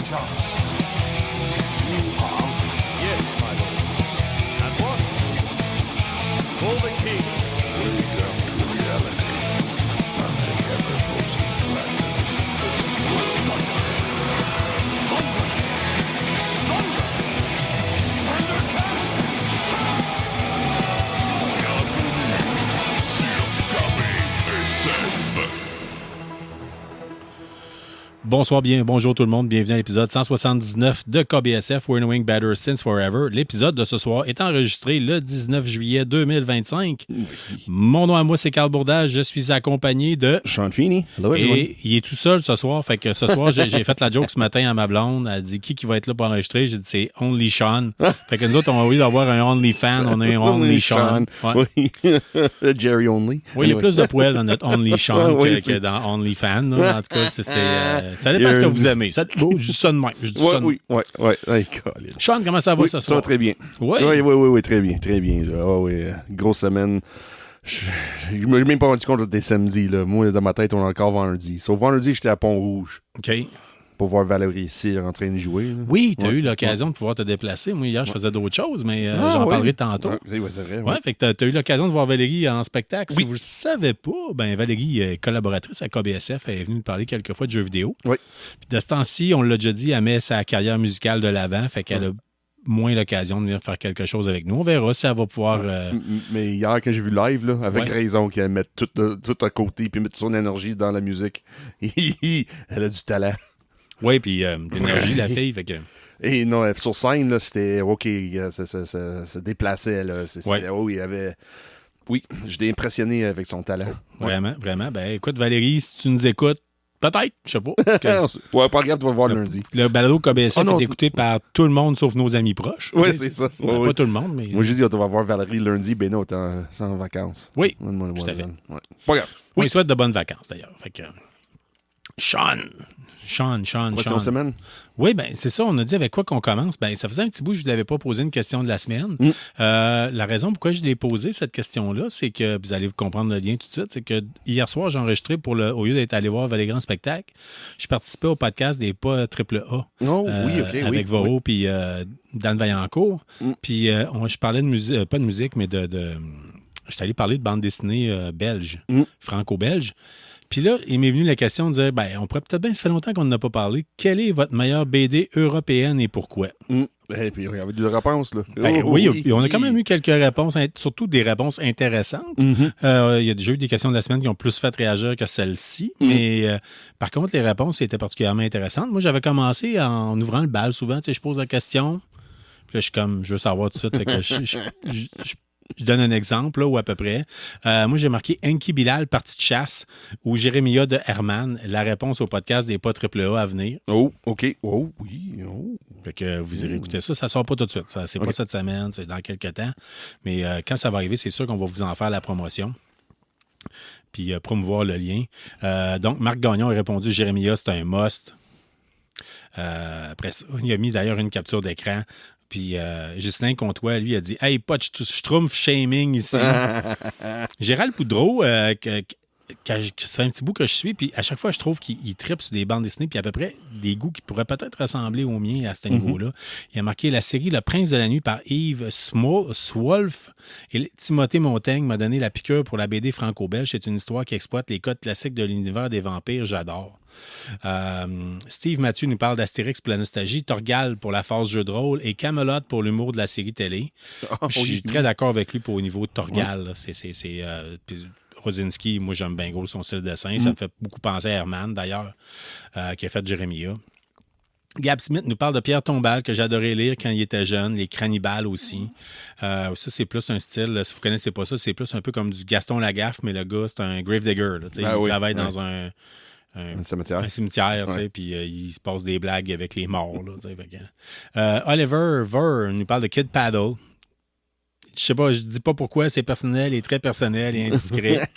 chance. You have? Yes, my lord. At once. For the king. Wake up to reality. Nothing ever poses threats. This will not Thunder! Thunder! Thundercats! Bonjour tout le monde, bienvenue à l'épisode 179 de KBSF, We're Knowing Better Since Forever. L'épisode de ce soir est enregistré le 19 juillet 2025. Oui. Mon nom à moi, c'est Carl Bourdage, je suis accompagné de... Sean Feeney. Hello, everyone. Et il est tout seul ce soir, fait que ce soir, j'ai fait la joke ce matin à ma blonde, elle a dit qui va être là pour enregistrer, j'ai dit c'est Only Sean. Fait que nous autres, on a envie d'avoir un Only Fan, on a un Only Sean. Ouais. Oui, Jerry Only. Oui, il y a plus de poils dans notre Only Sean que dans Only Fan. Là. En tout cas, ça dépend ce que vous aimez. Je dis ça de même. Oui. Sean, comment ça va ce soir? Ça va très bien. Oui? Oui, très bien. Grosse semaine. Je me suis même pas rendu compte que c'était samedi. Là. Moi, dans ma tête, on est encore vendredi. Sauf vendredi, j'étais à Pont-Rouge. OK. Pour voir Valérie ici en train de jouer. Là. Oui, tu as eu l'occasion de pouvoir te déplacer. Moi, hier, je faisais d'autres choses, mais j'en parlerai tantôt. C'est vrai. Ouais, fait que tu as eu l'occasion de voir Valérie en spectacle. Oui. Si vous ne le savez pas, Valérie est collaboratrice à KBSF. Elle est venue nous parler quelques fois de jeux vidéo. Oui. Puis de ce temps-ci, on l'a déjà dit, elle met sa carrière musicale de l'avant. Fait qu'elle a moins l'occasion de venir faire quelque chose avec nous. On verra si elle va pouvoir... Mais hier, quand j'ai vu live, là, avec raison qu'elle met tout à côté puis mettre son énergie dans la musique, elle a du talent. Oui, puis l'énergie, la fille, fait que... Et non, sur scène, là, c'était OK, ça se déplaçait. Là. Il y avait... Oui, j'étais impressionné avec son talent. Vraiment. Ben écoute, Valérie, si tu nous écoutes, peut-être, je sais pas. Ouais, pas grave, tu vas voir lundi. Le balado KBSF est écouté par tout le monde sauf nos amis proches. Oui, c'est ça. Pas tout le monde, mais... Moi, je dis, tu vas voir Valérie lundi, ben non, t'es en vacances. Oui, tout à fait. Ouais. Pas grave. Oui, il souhaite de bonnes vacances, d'ailleurs. Fait que... Sean. Question semaine? Oui, ben c'est ça. On a dit avec quoi qu'on commence. Ben ça faisait un petit bout que je ne l'avais pas posé une question de la semaine. La raison pourquoi je l'ai posée, cette question-là, c'est que, vous allez comprendre le lien tout de suite, c'est que hier soir, j'ai enregistré au lieu d'être allé voir Valérie en spectacle, je participais au podcast des pas AAA. Avec Voro puis Dan Vaillancourt. Puis je parlais de musique, pas de musique, mais de j'étais allé parler de bande dessinée belge, franco-belge. Puis là, il m'est venu la question de dire, on pourrait peut-être bien, ça fait longtemps qu'on n'a pas parlé, quelle est votre meilleure BD européenne et pourquoi? Et puis, il y avait des réponses, là. Oui, on a quand même eu quelques réponses, surtout des réponses intéressantes. Il y a déjà eu des questions de la semaine qui ont plus fait réagir que celle-ci, mais par contre, les réponses étaient particulièrement intéressantes. Moi, j'avais commencé en ouvrant le bal souvent, je pose la question, puis là, je veux savoir tout de suite, fait que je donne un exemple, là, ou à peu près. Moi, j'ai marqué Enki Bilal, partie de chasse, ou Jérémia de Herman, la réponse au podcast des pas AAA à venir. Oh, OK. Oh, oui. Oh. Fait que vous irez écouter ça. Ça sort pas tout de suite. C'est pas cette semaine, c'est dans quelques temps. Mais quand ça va arriver, c'est sûr qu'on va vous en faire la promotion. Puis promouvoir le lien. Donc, Marc Gagnon a répondu Jérémia, c'est un must. Après ça, il a mis d'ailleurs une capture d'écran. Puis Justin Comtois, lui, a dit « Hey, pas de schtroumpf shaming ici. » Gérald Poudreau, ça fait un petit bout que je suis, puis à chaque fois, je trouve qu'il tripe sur des bandes dessinées, puis à peu près des goûts qui pourraient peut-être ressembler aux miens à ce niveau-là. Il a marqué la série Le Prince de la Nuit par Yves Swolf. Et Timothée Montaigne m'a donné la piqûre pour la BD franco-belge. C'est une histoire qui exploite les codes classiques de l'univers des vampires. J'adore. Steve Mathieu nous parle d'Astérix pour la nostalgie, Torgal pour la phase jeu de rôle et Camelot pour l'humour de la série télé. Je suis très d'accord avec lui pour au niveau de Torgal. Rosinski, moi j'aime bien gros son style de dessin. Ça me fait beaucoup penser à Herman d'ailleurs, qui a fait Jérémia. Gab Smith nous parle de Pierre Tombal, que j'adorais lire quand il était jeune, les Cannibales aussi. Ça, c'est plus un style, si vous connaissez pas ça, c'est plus un peu comme du Gaston Lagaffe, mais le gars, c'est un gravedigger. Il travaille dans un cimetière, puis il se passe des blagues avec les morts. Oliver Ver nous parle de Kid Paddle. Je sais pas, je dis pas pourquoi, c'est personnel et très personnel et indiscret.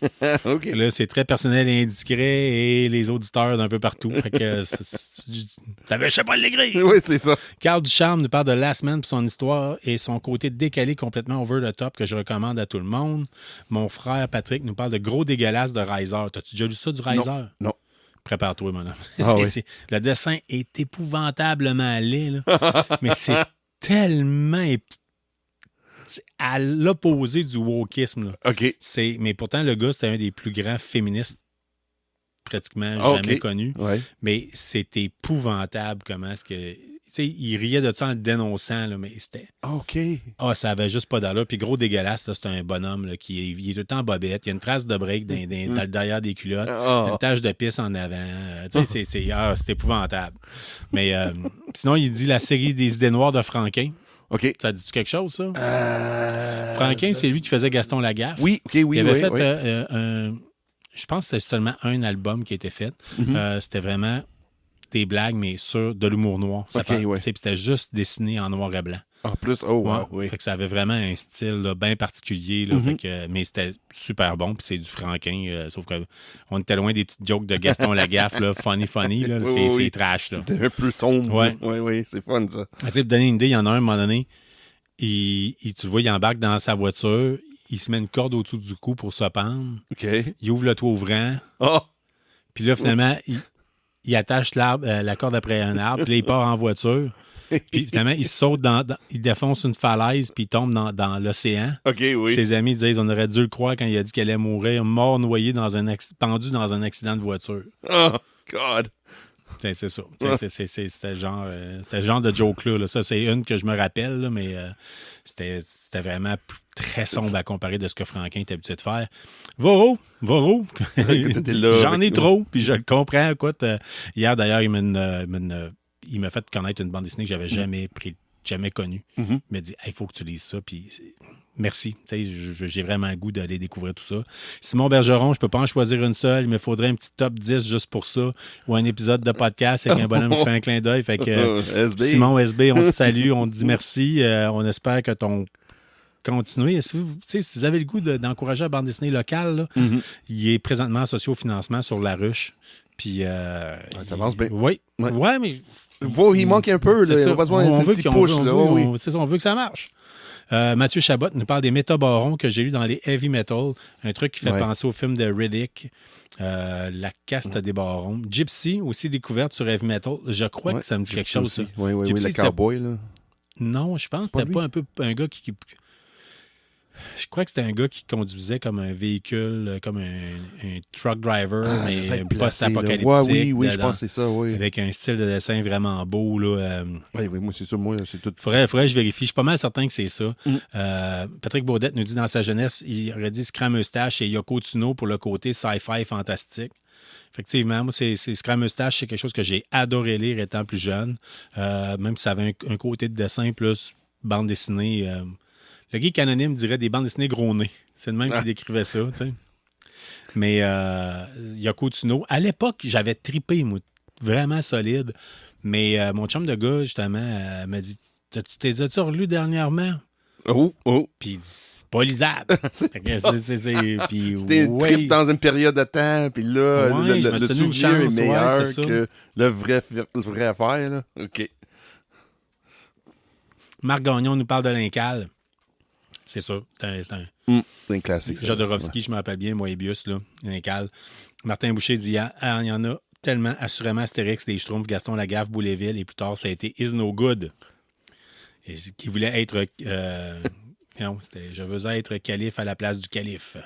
Okay. Là, c'est très personnel et indiscret et les auditeurs d'un peu partout. Fait que je sais pas l'écrire. Oui, c'est ça. Carl Ducharme nous parle de Last Man pour son histoire et son côté décalé complètement over the top que je recommande à tout le monde. Mon frère Patrick nous parle de Gros dégueulasse de Riser. T'as-tu déjà lu ça du Riser? Non. Prépare-toi, mon homme. Ah oui. Le dessin est épouvantablement laid, là. Mais c'est tellement c'est à l'opposé du wokisme. Là. OK. Mais pourtant, le gars, c'était un des plus grands féministes pratiquement Ah, jamais OK. connus. Ouais. Mais c'est épouvantable comment est-ce que... Tu sais, il riait de ça en le dénonçant, là, mais c'était... OK. Ah, ça avait juste pas d'allure. Puis gros dégueulasse, là, c'est un bonhomme là, il est tout le temps en bobette. Il y a une trace de break dans le derrière des culottes. Ah. Une tache de pisse en avant. Tu sais, c'est épouvantable. Mais sinon, il dit la série des idées noires de Franquin. OK. Ça dit-tu quelque chose, ça? Franquin, c'est lui qui faisait Gaston Lagaffe. Oui, OK, oui, Il avait oui, fait oui. je pense que c'était seulement un album qui a été fait. Mm-hmm. C'était vraiment des blagues, mais sur de l'humour noir. Ça OK, ouais. puis c'était juste dessiné en noir et blanc. En plus, oh, wow, Ouais. oui. Fait que ça avait vraiment un style là, bien particulier. Là, fait que, mais c'était super bon. Puis c'est du Franquin. Sauf qu'on était loin des petites jokes de Gaston Lagaffe. Là, funny. Là, Oui, c'est oui. trash. Là. C'était un peu sombre. Ouais. Oui, oui, c'est fun, ça. Tu sais, pour donner une idée, il y en a un moment donné. Tu le vois, il embarque dans sa voiture. Il se met une corde autour du cou pour se pendre. OK. Il ouvre le toit ouvrant. Oh! Puis là, finalement, il attache la corde après un arbre. Puis là, il part en voiture. Puis finalement, il saute il défonce une falaise. Puis il tombe dans l'océan. OK, oui. Ses amis disent on aurait dû le croire quand il a dit qu'elle allait mourir, mort noyé pendu dans un accident de voiture. Oh, God. C'est ça. C'était le genre de joke-là. Là. Ça, c'est une que je me rappelle, là, mais c'était vraiment très sombre à comparer de ce que Franquin est habitué de faire. Voro. T'étais là J'en avec ai nous. trop, puis je le comprends. Écoute, hier, d'ailleurs, il m'a fait connaître une bande dessinée que j'avais jamais connue. Il m'a dit il faut que tu lises ça. Puis merci. J'ai vraiment le goût d'aller découvrir tout ça. Simon Bergeron, je peux pas en choisir une seule. Il me faudrait un petit top 10 juste pour ça. Ou un épisode de podcast avec un bonhomme qui fait un clin d'œil. Fait que SB. Simon SB, on te salue, on te dit merci. On espère que ton continuer. Si vous avez le goût d'encourager la bande dessinée locale, là, il est présentement associé au financement sur La Ruche. Puis, ça avance bien. Oui. Ouais. Ouais, mais Il manque un peu, là. c'est Il ça. a besoin d'un petit push, là. Oui. C'est ça, on veut que ça marche. Mathieu Chabot nous parle des métabarons que j'ai lu dans les heavy metal. Un truc qui fait penser au film de Riddick. La caste des barons. Gypsy, aussi découverte sur heavy metal. Je crois que ça me dit quelque chose. Ça. Oui, Gypsy, le cowboy, là. Non, je pense que c'était pas un gars qui... Je crois que c'était un gars qui conduisait comme un véhicule, comme un truck driver, mais post-apocalyptique. Oui, je pense que c'est ça, oui. Avec un style de dessin vraiment beau. Là, oui, moi, c'est ça, moi, c'est tout. Faudrait que je vérifie. Je suis pas mal certain que c'est ça. Patrick Baudette nous dit dans sa jeunesse, il aurait dit Scram Eustache et Yoko Tsuno pour le côté sci-fi fantastique. Effectivement, moi, c'est Scram Eustache, c'est quelque chose que j'ai adoré lire étant plus jeune. Même si ça avait un côté de dessin plus bande dessinée. Le geek anonyme dirait des bandes dessinées gros nez. C'est le même qui décrivait ça, tu sais. Mais Yoko Tsuno, à l'époque, j'avais trippé, moi, vraiment solide. Mais mon chum de gars, justement, m'a dit t'es as-tu relu dernièrement? Oh. Puis il dit c'est pas lisable. Puis, c'était une trip dans une période de temps, puis là, je me le suis tenu une souvenir chance, est meilleur c'est ça. que le vrai affaire, là. OK. Marc Gagnon nous parle de l'Incal. C'est ça. C'est un classique, ça. Jodorowsky, je me rappelle bien, Moebius, là, l'Incal. Martin Boucher dit il y en a tellement, assurément, Astérix, les Schtroumpfs, Gaston Lagaffe, Bouléville, et plus tard, ça a été Is No Good. Et qui voulait être... non, c'était Je veux être calife à la place du calife.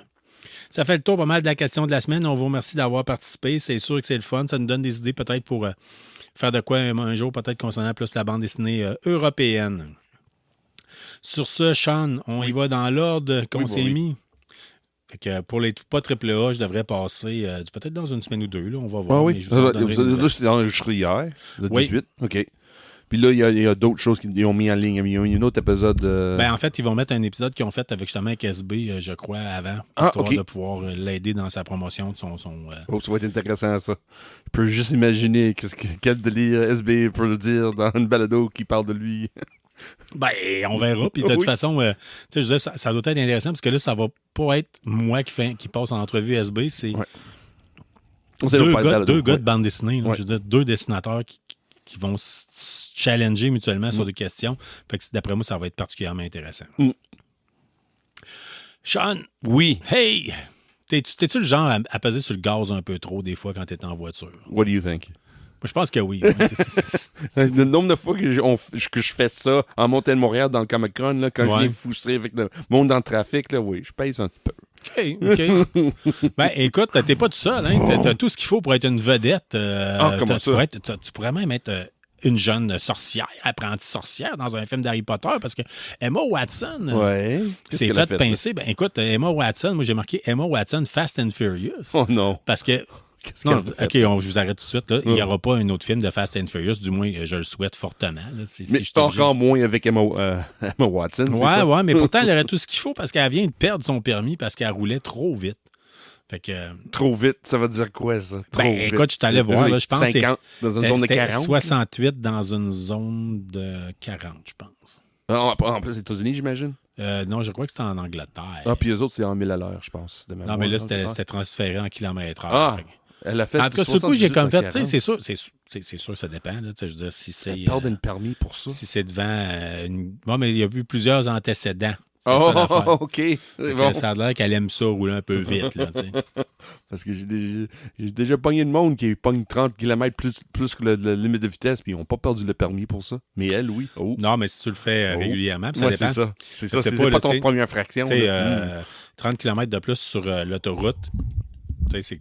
Ça fait le tour pas mal de la question de la semaine. On vous remercie d'avoir participé. C'est sûr que c'est le fun. Ça nous donne des idées peut-être pour faire de quoi un jour, peut-être concernant plus la bande dessinée européenne. Sur ce, Sean, on y va dans l'ordre qu'on s'est mis. Fait que pour les pas AAA, je devrais passer peut-être dans une semaine ou deux. Là, on va voir. Oui. Là, c'est enregistré hier, le 18. OK. Puis là, il y a d'autres choses qu'ils ont mis en ligne. Il y a un autre épisode. Ben, en fait, ils vont mettre un épisode qu'ils ont fait avec justement avec SB, je crois, avant, histoire de pouvoir l'aider dans sa promotion de son... Oh, ça va être intéressant, ça. Je peux juste imaginer quel délire SB peut le dire dans une balado qui parle de lui. Ben, on verra. Puis de toute façon, je disais, ça doit être intéressant parce que là, ça va pas être moi qui passe en entrevue SB. C'est deux gars de bande dessinée. Là, je veux dire, deux dessinateurs qui vont se challenger mutuellement sur des questions. Fait que d'après moi, ça va être particulièrement intéressant. Sean! Oui! Hey! T'es-tu le genre à peser sur le gaz un peu trop des fois quand t'es en voiture? What do you think? Moi, je pense que oui. Ouais, Le nombre de fois que je fais ça en montagne de Montréal dans le Comic-Con, là, quand je Ouais. viens frustré avec le monde dans le trafic, là, oui, je pèse un petit peu. OK. Ben, écoute, t'es pas tout seul. Hein? T'as tout ce qu'il faut pour être une vedette. Comment ça? Tu pourrais même être une jeune sorcière, apprentie sorcière dans un film d'Harry Potter parce que Emma Watson Ouais. Qu'est-ce s'est qu'elle a fait là? pincer. Ben, écoute, Emma Watson, moi j'ai marqué Emma Watson Fast and Furious. Oh non. Parce que. Qu'est-ce Non, qu'elle a fait? OK, je vous arrête tout de suite. Là. Il n'y aura pas un autre film de Fast and Furious, du moins, je le souhaite fortement. Là, si Mais je suis obligé. encore moins avec Emma Watson, c'est ça? Ouais, mais pourtant, elle aurait tout ce qu'il faut parce qu'elle vient de perdre son permis parce qu'elle roulait trop vite. Fait que. Trop vite, ça veut dire quoi, ça? Trop Ben, vite. écoute, je t'allais voir, là, je pense que 50 dans une zone de c'était 40. 68 dans une zone de 40, je pense. En plus, les États-Unis, j'imagine. Non, je crois que c'était en Angleterre. Ah, puis eux autres, c'est en 1000 à l'heure, je pense. de non, mémoire, mais là, quelque part. c'était transféré en kilomètres-heure. Ah, Fait que- elle a fait en tout cas, sur le coup, j'ai 78 comme à fait, tu sais, 40. c'est sûr, ça dépend. Là, tu sais, je veux dire, si c'est. Elle perd une permis pour ça. Si c'est devant. Bon, mais il y a eu plusieurs antécédents. C'est ça l'affaire. Oh, OK. Fait C'est que bon. ça a l'air qu'elle aime ça rouler un peu vite. Là, tu sais. Parce que j'ai déjà pogné de monde qui pogne 30 km plus que le limite de vitesse, puis ils n'ont pas perdu le permis pour ça. Mais elle, oui. Oh. Non, mais si tu le fais Oh. régulièrement, puis ça Ouais, dépend. c'est ça. C'est Je ça. sais C'est pas, pas, là, ton tu sais, première fraction. Tu sais, là. 30 km de plus sur l'autoroute, tu sais,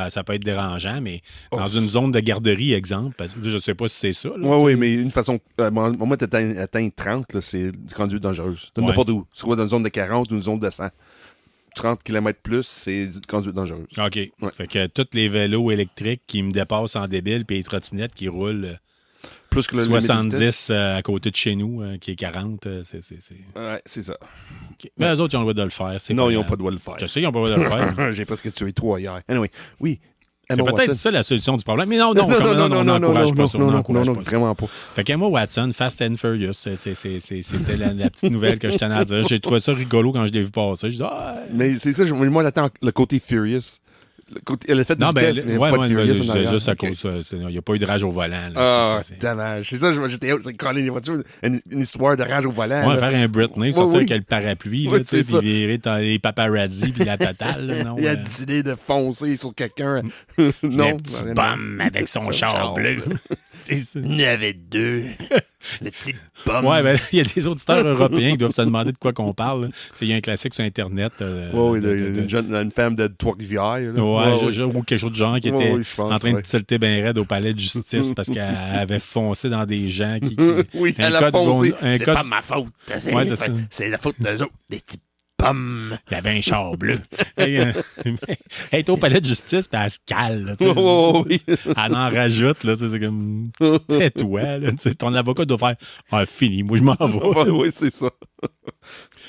ça peut être dérangeant, mais dans une zone de garderie, exemple, parce que je ne sais pas si c'est ça. Là, Oui, tu oui, sais. mais une façon. Moi, tu atteins 30, là, c'est du conduite dangereuse. Ouais. N'importe où. C'est quoi dans une zone de 40 ou une zone de 100. 30 km plus, c'est du conduite dangereuse. OK. Fait que tous les vélos électriques qui me dépassent en débile, puis les trottinettes qui roulent Plus que le limite de vitesse. 70 à côté de chez nous, qui est 40, c'est... Ouais, c'est ça. OK. Mais les autres, ils ont le droit de le faire. C'est Non, ils n'ont grave. pas le droit de le faire. Je sais, ils n'ont pas le droit de le faire. J'ai presque tué 3 hier. Anyway, oui. C'est Emma peut-être Watson. ça la solution du problème. Mais non, on n'encourage pas ça. On n'encourage pas ça. vraiment pas. Fait qu'Emma Watson, Fast and Furious, c'était la petite nouvelle que je tenais à dire. J'ai trouvé ça rigolo quand je l'ai vu passer. Je dis, Mais c'est ça, moi, j'attends le côté Furious. Elle a fait de non, ben, vitesse, mais ouais, pas de ouais, Furious en c'est arrière. juste à Ok. cause. Il n'y a pas eu de rage au volant. Là. Ah, C'est- dommage. C'est ça, j'étais c'est coller les voitures, une histoire de rage au volant. Ouais, là. faire un Britney, sortir oui. avec le parapluie, Oui, là, tu sais, c'est ça. puis virer dans les paparazzi, puis la totale. Là, non, Il a décidé de foncer sur quelqu'un. le Non. petit rien bum avec son char bleu. C'est ça. Il y en avait deux. Le petit bum. Ouais, ben, il y a des auditeurs européens qui doivent se demander de quoi qu'on parle. là. Tu sais, il y a un classique sur Internet. Oui, une femme de Trois-Rivières. là. Ouais, ou quelque chose de genre qui était Oui, je pense, en train de ouais. tilter bien raide au palais de justice parce qu'elle avait foncé dans des gens qui Oui, un elle a code foncé. un C'est code- pas ma faute. Ouais, c'est ça. C'est la faute d'eux autres, des petits pommes. il y avait un char bleu. Elle est au palais de justice, puis elle se cale. Là, tu sais. Oui. Elle en rajoute. Là, tu sais, c'est comme tais-toi. Là, tu sais, ton avocat doit faire fini, moi je m'en vais. Oui, c'est ça.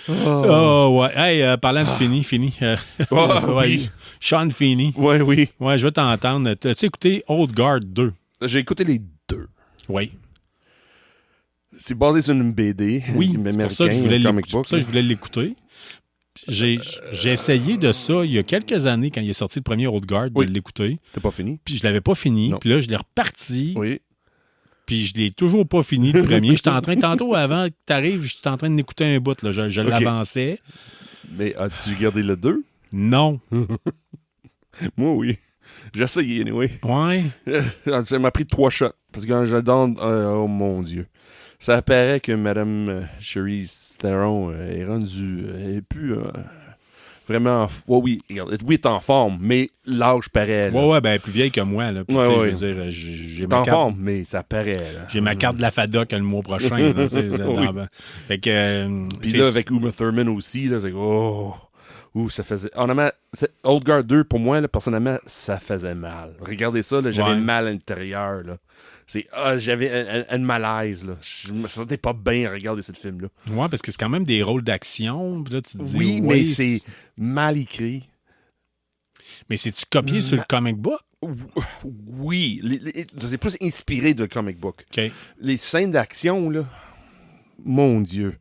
Oh, ouais. Hey, parlant de fini. oui. Sean Feeney. Oui, oui. Ouais, je vais t'entendre. T'as-tu écouté Old Guard 2? J'ai écouté les deux. Oui. C'est basé sur une BD. Oui, américain, c'est pour ça que je voulais un comic c'est pour book. ça que je voulais l'écouter. J'ai essayé de ça il y a quelques années quand il est sorti le premier Old Guard Oui. de l'écouter. T'as pas fini? Puis je l'avais pas fini. Non. Puis là, je l'ai reparti. Oui. Puis je l'ai toujours pas fini le premier. J'étais en train, tantôt avant que tu arrives, j'étais en train d'écouter un bout. Là. Je Ok. l'avançais. Mais as-tu gardé le 2? Non. Moi, oui. J'ai essayé, anyway. Ouais. Ça m'a pris 3 shots. Parce que je donne... oh mon Dieu. Ça apparaît que Mme Charlize Theron est rendue... elle est plus... vraiment... oui, regarde, oui, elle est en forme, mais l'âge paraît. Là. Ouais, ben plus vieille que moi. Là. Puis, Ouais, tu sais, ouais. Je veux dire, j'ai Elle est ma en carte. forme, mais ça paraît. Là. J'ai ma carte de la FADOC le mois prochain. Là, tu sais, Oui. Fait que, Puis c'est- là, avec Uma Thurman aussi, là, c'est... ça faisait... Honnêtement, Old Guard 2, pour moi, là, personnellement, ça faisait mal. Regardez ça, là, j'avais Ouais. mal à l'intérieur, là. J'avais un malaise, là. Je me sentais pas bien à regarder ce film-là. Ouais, parce que c'est quand même des rôles d'action. Puis là, tu te dis, Oui, ouais, mais c'est mal écrit. Mais c'est-tu copié sur le comic book? Oui, c'est plus inspiré de comic book. OK. Les scènes d'action, là, mon Dieu,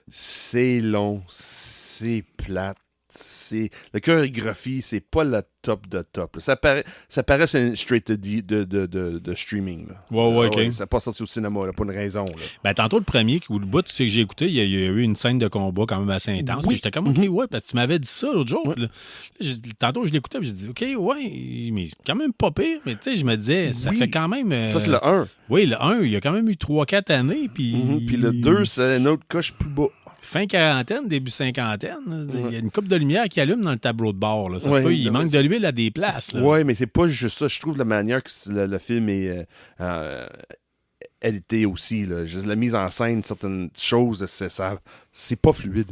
c'est long, c'est plate, la chorégraphie, c'est pas la top de top. Là. Ça paraît c'est un straight de streaming. Là. Ouais, OK. Ça n'a pas sorti au cinéma, là, pour une raison. Là. Ben, tantôt, le premier, ou le bout, tu sais, que j'ai écouté, il y a eu une scène de combat quand même assez intense. Oui. Puis j'étais comme, OK, ouais, parce que tu m'avais dit ça l'autre jour. Là, tantôt, je l'écoutais, puis j'ai dit, OK, ouais, mais c'est quand même pas pire. Mais tu sais, je me disais, ça Oui. fait quand même. Ça, c'est le 1. Oui, le 1, il y a quand même eu 3-4 années. Puis Puis le 2, c'est une autre coche plus bas. Fin quarantaine, début cinquantaine, là, il y a une coupe de lumière qui allume dans le tableau de bord. Là. Ça se Ouais, peut, il manque de l'huile à des places. Oui, mais c'est pas juste ça. Je trouve la manière que le film est édité aussi. Là. Juste la mise en scène, certaines choses, c'est pas fluide.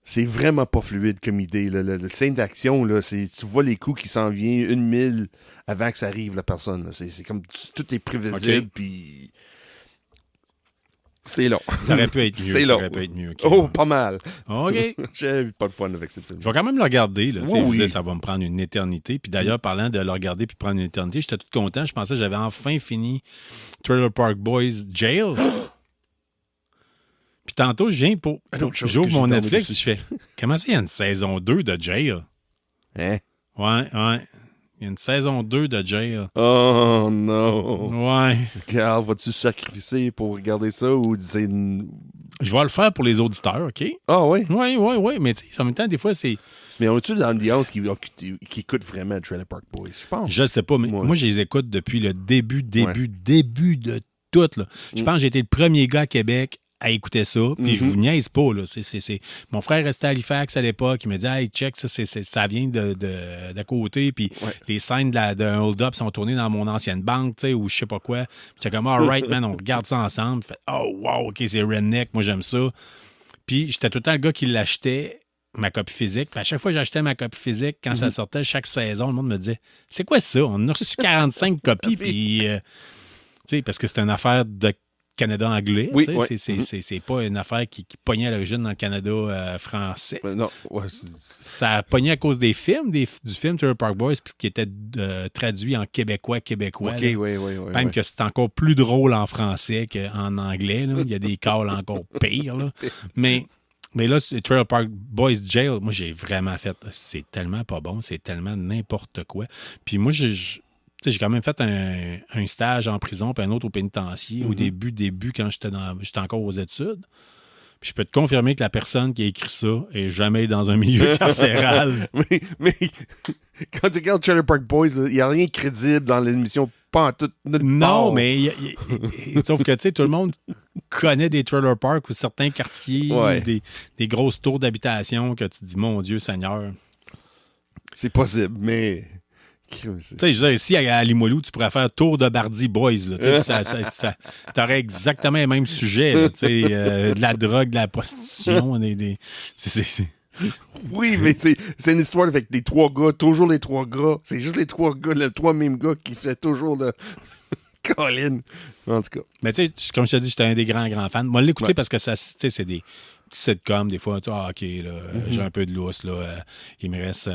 C'est vraiment pas fluide comme idée. Le scène d'action, là, tu vois les coups qui s'en viennent 1 mille avant que ça arrive, la personne. Là. C'est comme tout est prévisible, puis c'est long. Ça aurait pu être mieux. C'est Ça long. aurait pu être mieux. OK. Oh, pas mal. OK. J'ai pas de fun avec ce film. Je vais quand même le regarder. Là. Tu sais, Oui, je oui. disais, ça va me prendre une éternité. Puis d'ailleurs, parlant de le regarder puis prendre une éternité, j'étais tout content. Je pensais que j'avais enfin fini Trailer Park Boys Jail. Puis tantôt, je viens pour. Une autre chose J'ouvre que j'ai mon dormi Netflix et dessus. je fais comment ça, il y a une saison 2 de Jail? Hein? Ouais. Il y a une saison 2 de Jail. Oh non. Ouais. Carl, vas-tu sacrifier pour regarder ça ou c'est une... Je vais le faire pour les auditeurs, OK? Ah oui? Oui. Mais tu sais, en même temps, des fois, c'est. Mais on est-tu dans l'ambiance qui écoute vraiment Trailer Park Boys? Je pense. Je sais pas, mais Ouais. moi, je les écoute depuis le début de tout. Là. Je pense que j'ai été le premier gars à Québec à écouter ça, puis je vous niaise pas. Là. C'est... Mon frère restait à Halifax à l'époque, il me dit « Hey, check, ça vient d'à côté, puis les scènes d'un hold-up sont tournées dans mon ancienne banque, tu sais, ou je sais pas quoi. » Puis j'étais comme « All right, man, on regarde ça ensemble. » Fait « Oh, wow, OK, c'est redneck, moi j'aime ça. » Puis j'étais tout le temps le gars qui l'achetait, ma copie physique. Puis à chaque fois que j'achetais ma copie physique, quand ça sortait chaque saison, le monde me disait « C'est quoi ça? On en a reçu 45 copies, puis... tu sais, parce que c'est une affaire de Canada anglais. Oui, tu sais, c'est pas une affaire qui pognait à l'origine dans le Canada français. Non, Ça a pogné à cause des films, du film Trailer Park Boys, puis qui était traduit en québécois. OK, là. oui. Même que c'est encore plus drôle en français qu'en anglais. Là. Il y a des calls encore pires. Là. Mais là, Trailer Park Boys Jail, moi, j'ai vraiment fait... C'est tellement pas bon, c'est tellement n'importe quoi. Puis moi, j'ai quand même fait un stage en prison puis un autre au pénitencier au début quand j'étais encore aux études. Puis je peux te confirmer que la personne qui a écrit ça est jamais dans un milieu carcéral. mais quand tu regardes Trailer Park Boys, il n'y a rien de crédible dans l'émission. Pas en tout. Non, mais sauf que tu sais, tout le monde connaît des trailer parks ou certains quartiers, Ouais. des grosses tours d'habitation que tu te dis, mon Dieu Seigneur. C'est possible, mais... Tu sais, je veux dire, ici, à Limoilou, tu pourrais faire Tour de Bardi Boys. Là, tu sais, t'aurais exactement les mêmes sujets. Là, tu sais, de la drogue, de la prostitution. Oui, mais c'est une histoire avec les trois gars, toujours les trois gars. C'est juste les trois gars, les trois mêmes gars qui fait toujours le... Colin. En tout cas. Mais tu sais, comme je te dis, j'étais un des grands fans. Moi, l'écouter parce que ça, tu sais, c'est des petits sitcoms, des fois. Tu sais, OK, là, j'ai un peu de lousse, là. Il me reste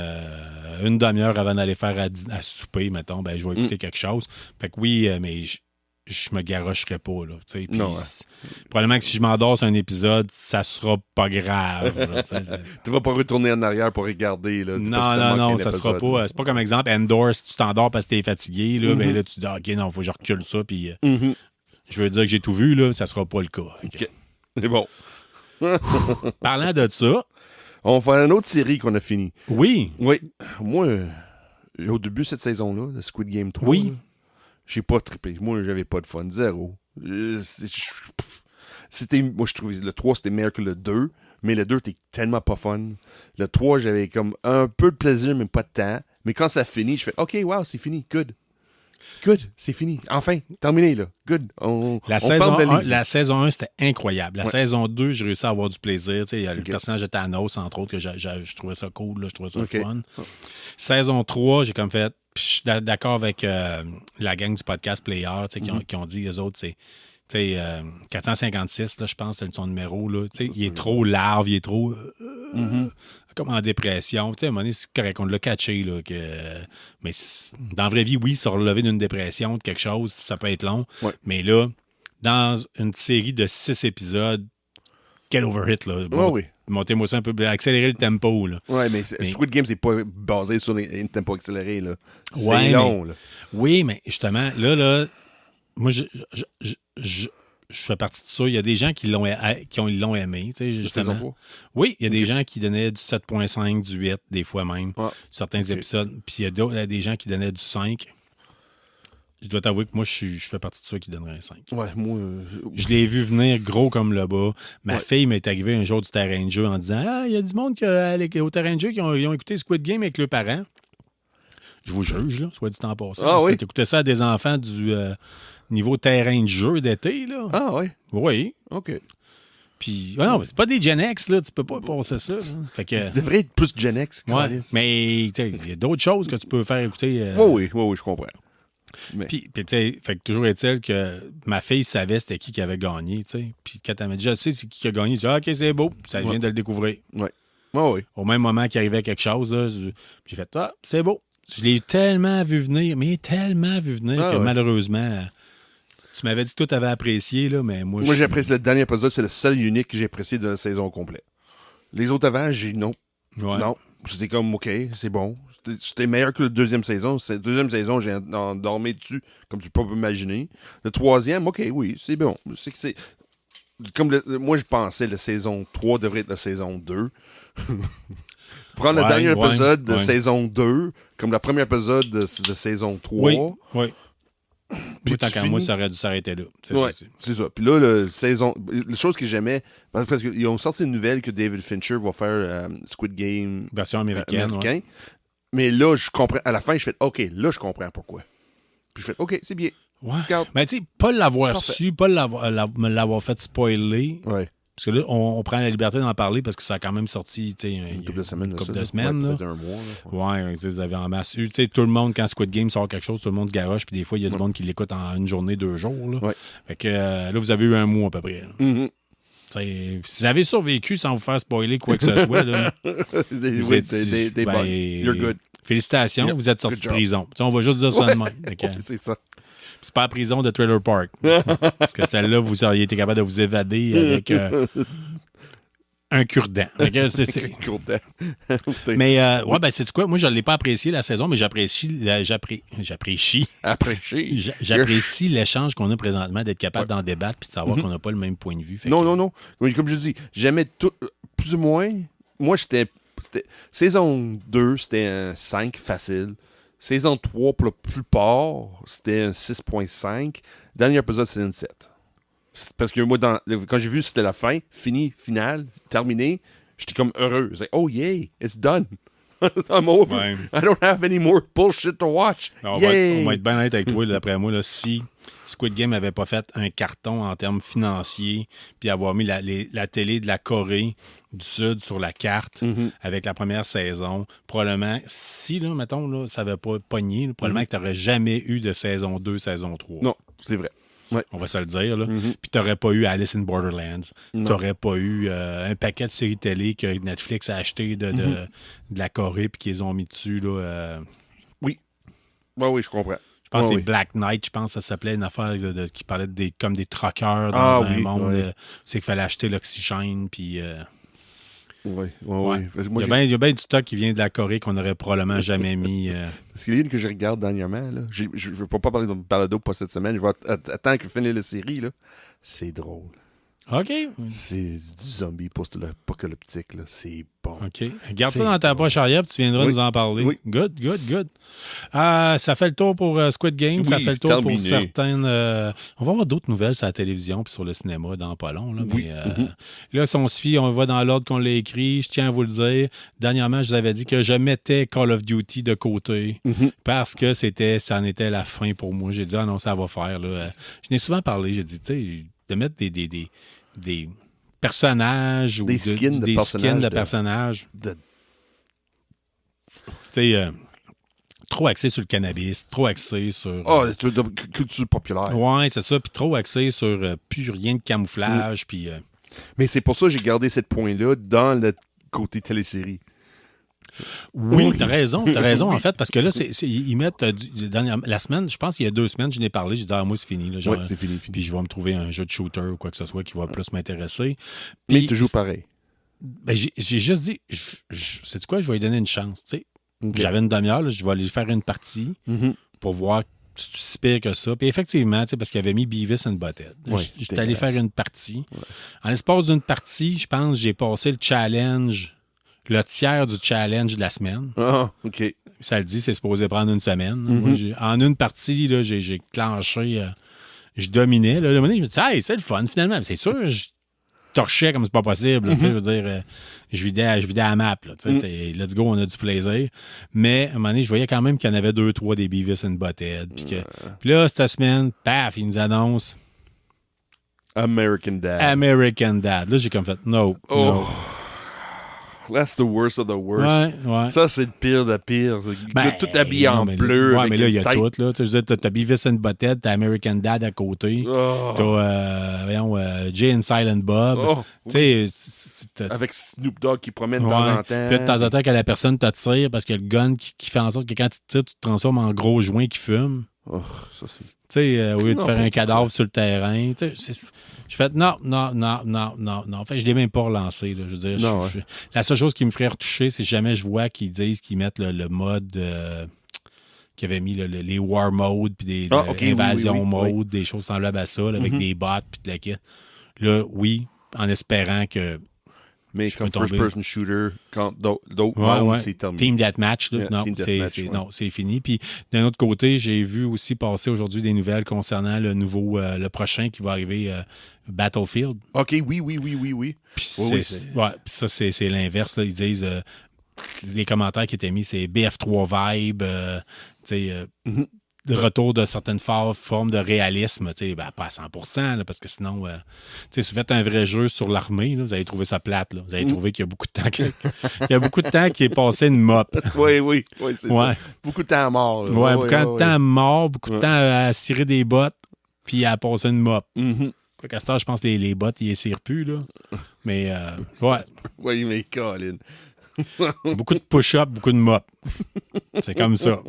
une demi-heure avant d'aller faire à souper, mettons. Ben, je vais écouter quelque chose. Fait que oui, mais je me garocherai pas, là. Tu sais, puis Non, probablement que si je m'endors sur un épisode, ça sera pas grave. Là, tu sais, Tu vas pas retourner en arrière pour regarder. Là, non, ça sera pas. C'est pas comme exemple Endor, si tu t'endors parce que t'es fatigué, là, ben là, tu dis, OK, non, faut que je recule ça, puis je veux dire que j'ai tout vu, là, ça sera pas le cas. OK. C'est bon. Parlant de ça. On va faire une autre série qu'on a fini. Oui. Oui. Moi, au début de cette saison-là, de Squid Game 3, Oui. là, j'ai pas trippé. Moi, j'avais pas de fun. Zéro. Moi, je trouvais le 3, c'était meilleur que le 2. Mais le 2 était tellement pas fun. Le 3, j'avais comme un peu de plaisir, mais pas de temps. Mais quand ça finit, je fais OK, wow, c'est fini. Good. Good, c'est fini. Enfin, terminé, là. Good. La saison 1, c'était incroyable. La saison 2, j'ai réussi à avoir du plaisir. Tu sais, il y a le personnage de Thanos, entre autres, que je trouvais ça cool, là, je trouvais ça fun. Saison 3, j'ai comme fait... Puis je suis d'accord avec la gang du podcast Player, tu sais, qui ont dit, eux autres, c'est... 456, là, je pense, c'est son numéro. Là, il est trop larve, il est trop comme en dépression. À un moment donné, c'est correct, on l'a catché. Là, mais dans la vraie vie, oui, se relever d'une dépression, de quelque chose, ça peut être long. Ouais. Mais là, dans une série de 6 épisodes, get over it, là. Ouais, oui. Montez-moi ça un peu, accélérer le tempo, là. Ouais, mais Mais- Squid Game, c'est pas basé sur un tempo accéléré, là. C'est Ouais, long, là. Oui, mais justement, là, moi, je fais partie de ça. Il y a des gens qui l'ont aimé, tu sais, La justement. saison 3. Oui, il y a des gens qui donnaient du 7.5, du 8, des fois même, Ouais. certains épisodes. Puis il y a des gens qui donnaient du 5. Je dois t'avouer que moi, je fais partie de ceux qui donneraient un 5. Ouais, moi... Je l'ai vu venir gros comme le bas. Ma Ouais. fille m'est arrivée un jour du terrain de jeu en disant « Ah, il y a du monde au terrain de jeu qui ont écouté Squid Game avec leurs parents. » Je vous juge, là, soit dit en passant. Ah oui? T'écoutais ça à des enfants du niveau terrain de jeu d'été, là. Ah, ouais. Oui. OK. Puis, non, mais c'est pas des Gen X, là. Tu peux pas passer ça. Là. Fait que... Ça devrait être plus Gen X. Ouais, câlisse. mais tu sais, il y a d'autres choses que tu peux faire écouter. Oui, je comprends. Mais... Puis tu sais, fait que toujours est-il que ma fille savait c'était qui avait gagné, tu sais. Puis quand elle m'a dit, je sais c'est qui a gagné, j'ai dit, ah, OK, c'est beau. Ça vient de le découvrir. Ouais, oui. Au même moment qu'il arrivait quelque chose, là, j'ai fait, ah, c'est beau. Je l'ai tellement vu venir, Ah, que ouais. malheureusement, tu m'avais dit que toi, tu avais apprécié, là, mais moi, Moi, j'ai apprécié le dernier épisode. C'est le seul unique que j'ai apprécié de la saison complète. Les autres avant, j'ai non. Ouais. Non. J'étais comme, OK, c'est bon. C'était meilleur que la deuxième saison. Cette deuxième saison, j'ai endormi dessus, comme tu peux imaginer. Le troisième, OK, oui, c'est bon. C'est que c'est... Comme moi, je pensais la saison 3 devrait être la saison 2. Prendre le Ouais, dernier ouais, épisode de ouais. saison 2 comme le premier épisode de saison 3. Oui, oui. Puis Moi, tant tu qu'à finis- moi, ça aurait dû s'arrêter là. Ouais, c'est ça. Puis là, la chose que j'aimais, parce qu'ils ont sorti une nouvelle que David Fincher va faire Squid Game Version américaine. américain. ouais. Mais là, je comprends. À la fin, je fais OK, là, je comprends pourquoi. Puis je fais OK, c'est bien. Ouais. Regarde. Mais tu sais, pas l'avoir Parfait. su, pas me l'avoir fait spoiler. Ouais. Parce que là, on prend la liberté d'en parler parce que ça a quand même sorti, tu sais, Une couple de semaines. Une là, couple ça, de semaines, ouais, là. peut-être un mois. Là. Ouais, tu sais, vous avez en masse eu. Tu sais, tout le monde, quand Squid Game sort quelque chose, tout le monde se garoche, puis des fois, il y a du monde qui l'écoute en une journée, 2 jours. Là. Ouais. Fait que là, vous avez eu un mois à peu près. là. Mhm. Tu sais, si vous avez survécu sans vous faire spoiler quoi que ce soit, là, vous Oui, êtes- t'es ben, bonne. You're good. Félicitations, Yeah, vous êtes sorti good de job. prison. Tu sais, on va juste dire ça de même. Fait que, Ouais, c'est ça. c'est pas la prison de Trailer Park. Parce que celle-là, vous auriez été capable de vous évader avec un cure-dent. Fait que c'est- Content. Mais, ouais, ben, c'est quoi? Moi, je ne l'ai pas apprécié la saison, mais j'apprécie Après chier. j'apprécie l'échange qu'on a présentement, d'être capable d'en débattre puis de savoir qu'on n'a pas le même point de vue. Fait Non, que- non. Mais comme je dis, j'aimais tout, plus ou moins. Moi, c'était saison 2, c'était un 5 facile. Saison 3, pour la plupart, c'était un 6.5. Dernier épisode, c'était un 7. Parce que moi, quand j'ai vu que c'était la fin, fini, finale, terminé, j'étais comme heureux. J'étais oh yeah, it's done. I'm over. Ouais. I don't have any more bullshit to watch. On Yay! va être bien honnête avec toi, là, d'après moi, là, si Squid Game n'avait pas fait un carton en termes financiers, puis avoir mis la télé de la Corée du Sud sur la carte Mhm. avec la première saison, probablement, si, là, mettons, là, ça n'avait pas pogné, là, probablement que tu n'aurais jamais eu de saison 2, saison 3. Non, c'est vrai. On va se le dire, là. Mhm. Puis t'aurais pas eu Alice in Borderlands. Non. T'aurais pas eu un paquet de séries télé que Netflix a acheté de la Corée puis qu'ils ont mis dessus, là. Oui, je comprends. Je pense que Ouais, c'est oui. Black Knight, je pense que ça s'appelait une affaire qui parlait comme des truckers dans Ah un oui, monde. ouais. C'est qu'il fallait acheter l'oxygène, puis... Oui. ouais. Parce que Il moi, y a bien du stock qui vient de la Corée qu'on n'aurait probablement jamais mis... Parce qu'il y a une que je regarde dernièrement. Là. Je ne veux pas parler de balado pas cette semaine. Je vais attendre que finisse la série. Là. C'est drôle. OK. C'est du zombie post-apocalyptique. Là. C'est bon. OK. Garde ça C'est dans ta poche arrière, puis tu viendras Oui. nous en parler. Oui. Good. Ça fait le tour pour Squid Game. Ça Oui, fait le tour terminé. pour certaines... on va avoir d'autres nouvelles sur la télévision puis sur le cinéma dans pas long. Là, Oui. mais, là, si on se fie, on va dans l'ordre qu'on l'a écrit. Je tiens à vous le dire. Dernièrement, je vous avais dit que je mettais Call of Duty de côté parce que ça en était la fin pour moi. J'ai dit, ah non, ça va faire. Là. Je n'ai souvent parlé. J'ai dit, tu sais, de mettre des personnages ou Des skins de des personnages skins de de- personnages. De- Tu sais, trop axé sur le cannabis, trop axé sur... Ah, c'est de culture populaire. ouais, c'est ça. Puis trop axé sur plus rien de camouflage. Puis... Mais c'est pour ça que j'ai gardé ce point-là dans le côté télésérie. Oui, t'as raison, en fait, parce que là, ils mettent la semaine, je pense qu'il y a 2 semaines, je n'ai parlé, j'ai dit, moi, c'est fini. Là, genre, Ouais, c'est fini. Puis je vais me trouver un jeu de shooter ou quoi que ce soit qui va plus m'intéresser. Mais Puis, tu joues pareil. Ben, j'ai juste dit, sais-tu quoi, je vais lui donner une chance. Tu sais. Ok. J'avais une demi-heure, là, je vais aller faire une partie Mhm. pour voir si tu si pire que ça. Puis effectivement, tu sais, parce qu'il avait mis Beavis and Butthead. Ouais, J'étais allé dégueulasse. faire une partie. En l'espace d'une partie, je pense j'ai passé le challenge, le tiers du challenge de la semaine. Ah, OK. Ça le dit, c'est supposé prendre une semaine. Mhm. Moi, en une partie, là, j'ai clenché, je dominais. Là, à un moment donné, je me dis, hey, c'est le fun finalement. C'est sûr, je torchais comme c'est pas possible. Là, tu sais, je veux dire, je vidais la map. Là, tu sais, c'est let's go, on a du plaisir. Mais à un moment donné, je voyais quand même qu'il y en avait 2-3 des Beavis and Butthead. Puis là, cette semaine, paf, ils nous annoncent American Dad. American Dad. Là, j'ai comme fait, no. That's the worst of the worst. Ouais. Ça, c'est le pire de pire. Ben, tout habillé non, en mais bleu. Ouais, avec mais là, il y une a tête. tout. Là. Tu sais, t'as Beavis and Butthead, t'as American Dad à côté. Oh. T'as Jay and Silent Bob. Oh, Tu sais, avec Snoop Dogg qui promène de ouais. temps en temps. Puis là, de temps en temps, quand la personne te tire, parce que le gun qui fait en sorte que quand tu te tires, tu te transformes en gros joint qui fume. Oh, ça, c'est... Tu sais, au lieu de Non, faire pas un du cadavre sur le terrain. Tu sais, je fais non. En fait, je l'ai même pas relancé. Là. Je veux dire, Non, la seule chose qui me ferait retoucher, c'est jamais je vois qu'ils disent qu'ils mettent le mode qu'ils avaient mis les War Mode puis des ok, oui, Invasion oui, Mode, oui. des choses semblables à ça, là, avec des bots puis de la kit. Là, oui, en espérant que Mais je comme peux tomber. first-person shooter, quand d'autres Ouais, mondes, ouais. c'est terminé. Team Deathmatch, là, Yeah, non, Team c'est, Deathmatch, c'est- ouais. non, c'est fini. Puis d'un autre côté, j'ai vu aussi passer aujourd'hui des nouvelles concernant le nouveau, le prochain qui va arriver, Battlefield. OK, oui. Puis Oui, c'est, oui, c'est- ouais, puis ça, c'est l'inverse. Là. Ils disent, les commentaires qui étaient mis, c'est BF3 vibe, tu sais, de retour de certaines formes de réalisme, tu sais, ben, pas à 100%, là, parce que sinon, tu sais, si vous faites un vrai jeu sur l'armée, là, vous allez trouver ça plate. Là. Vous allez trouver qu'il y a beaucoup de temps il y a beaucoup de temps qui est passé une mop. Oui, c'est Ouais. ça. Beaucoup de temps à mort. là. Ouais, beaucoup de temps mort, beaucoup de temps à cirer des bottes, puis à passer une mop. Mhm. Quoi qu'à ce temps, je pense que les bottes, ils les cirent plus, là. Mais, ouais, Oui, mais Colin. beaucoup de push-up, beaucoup de mop. C'est comme ça.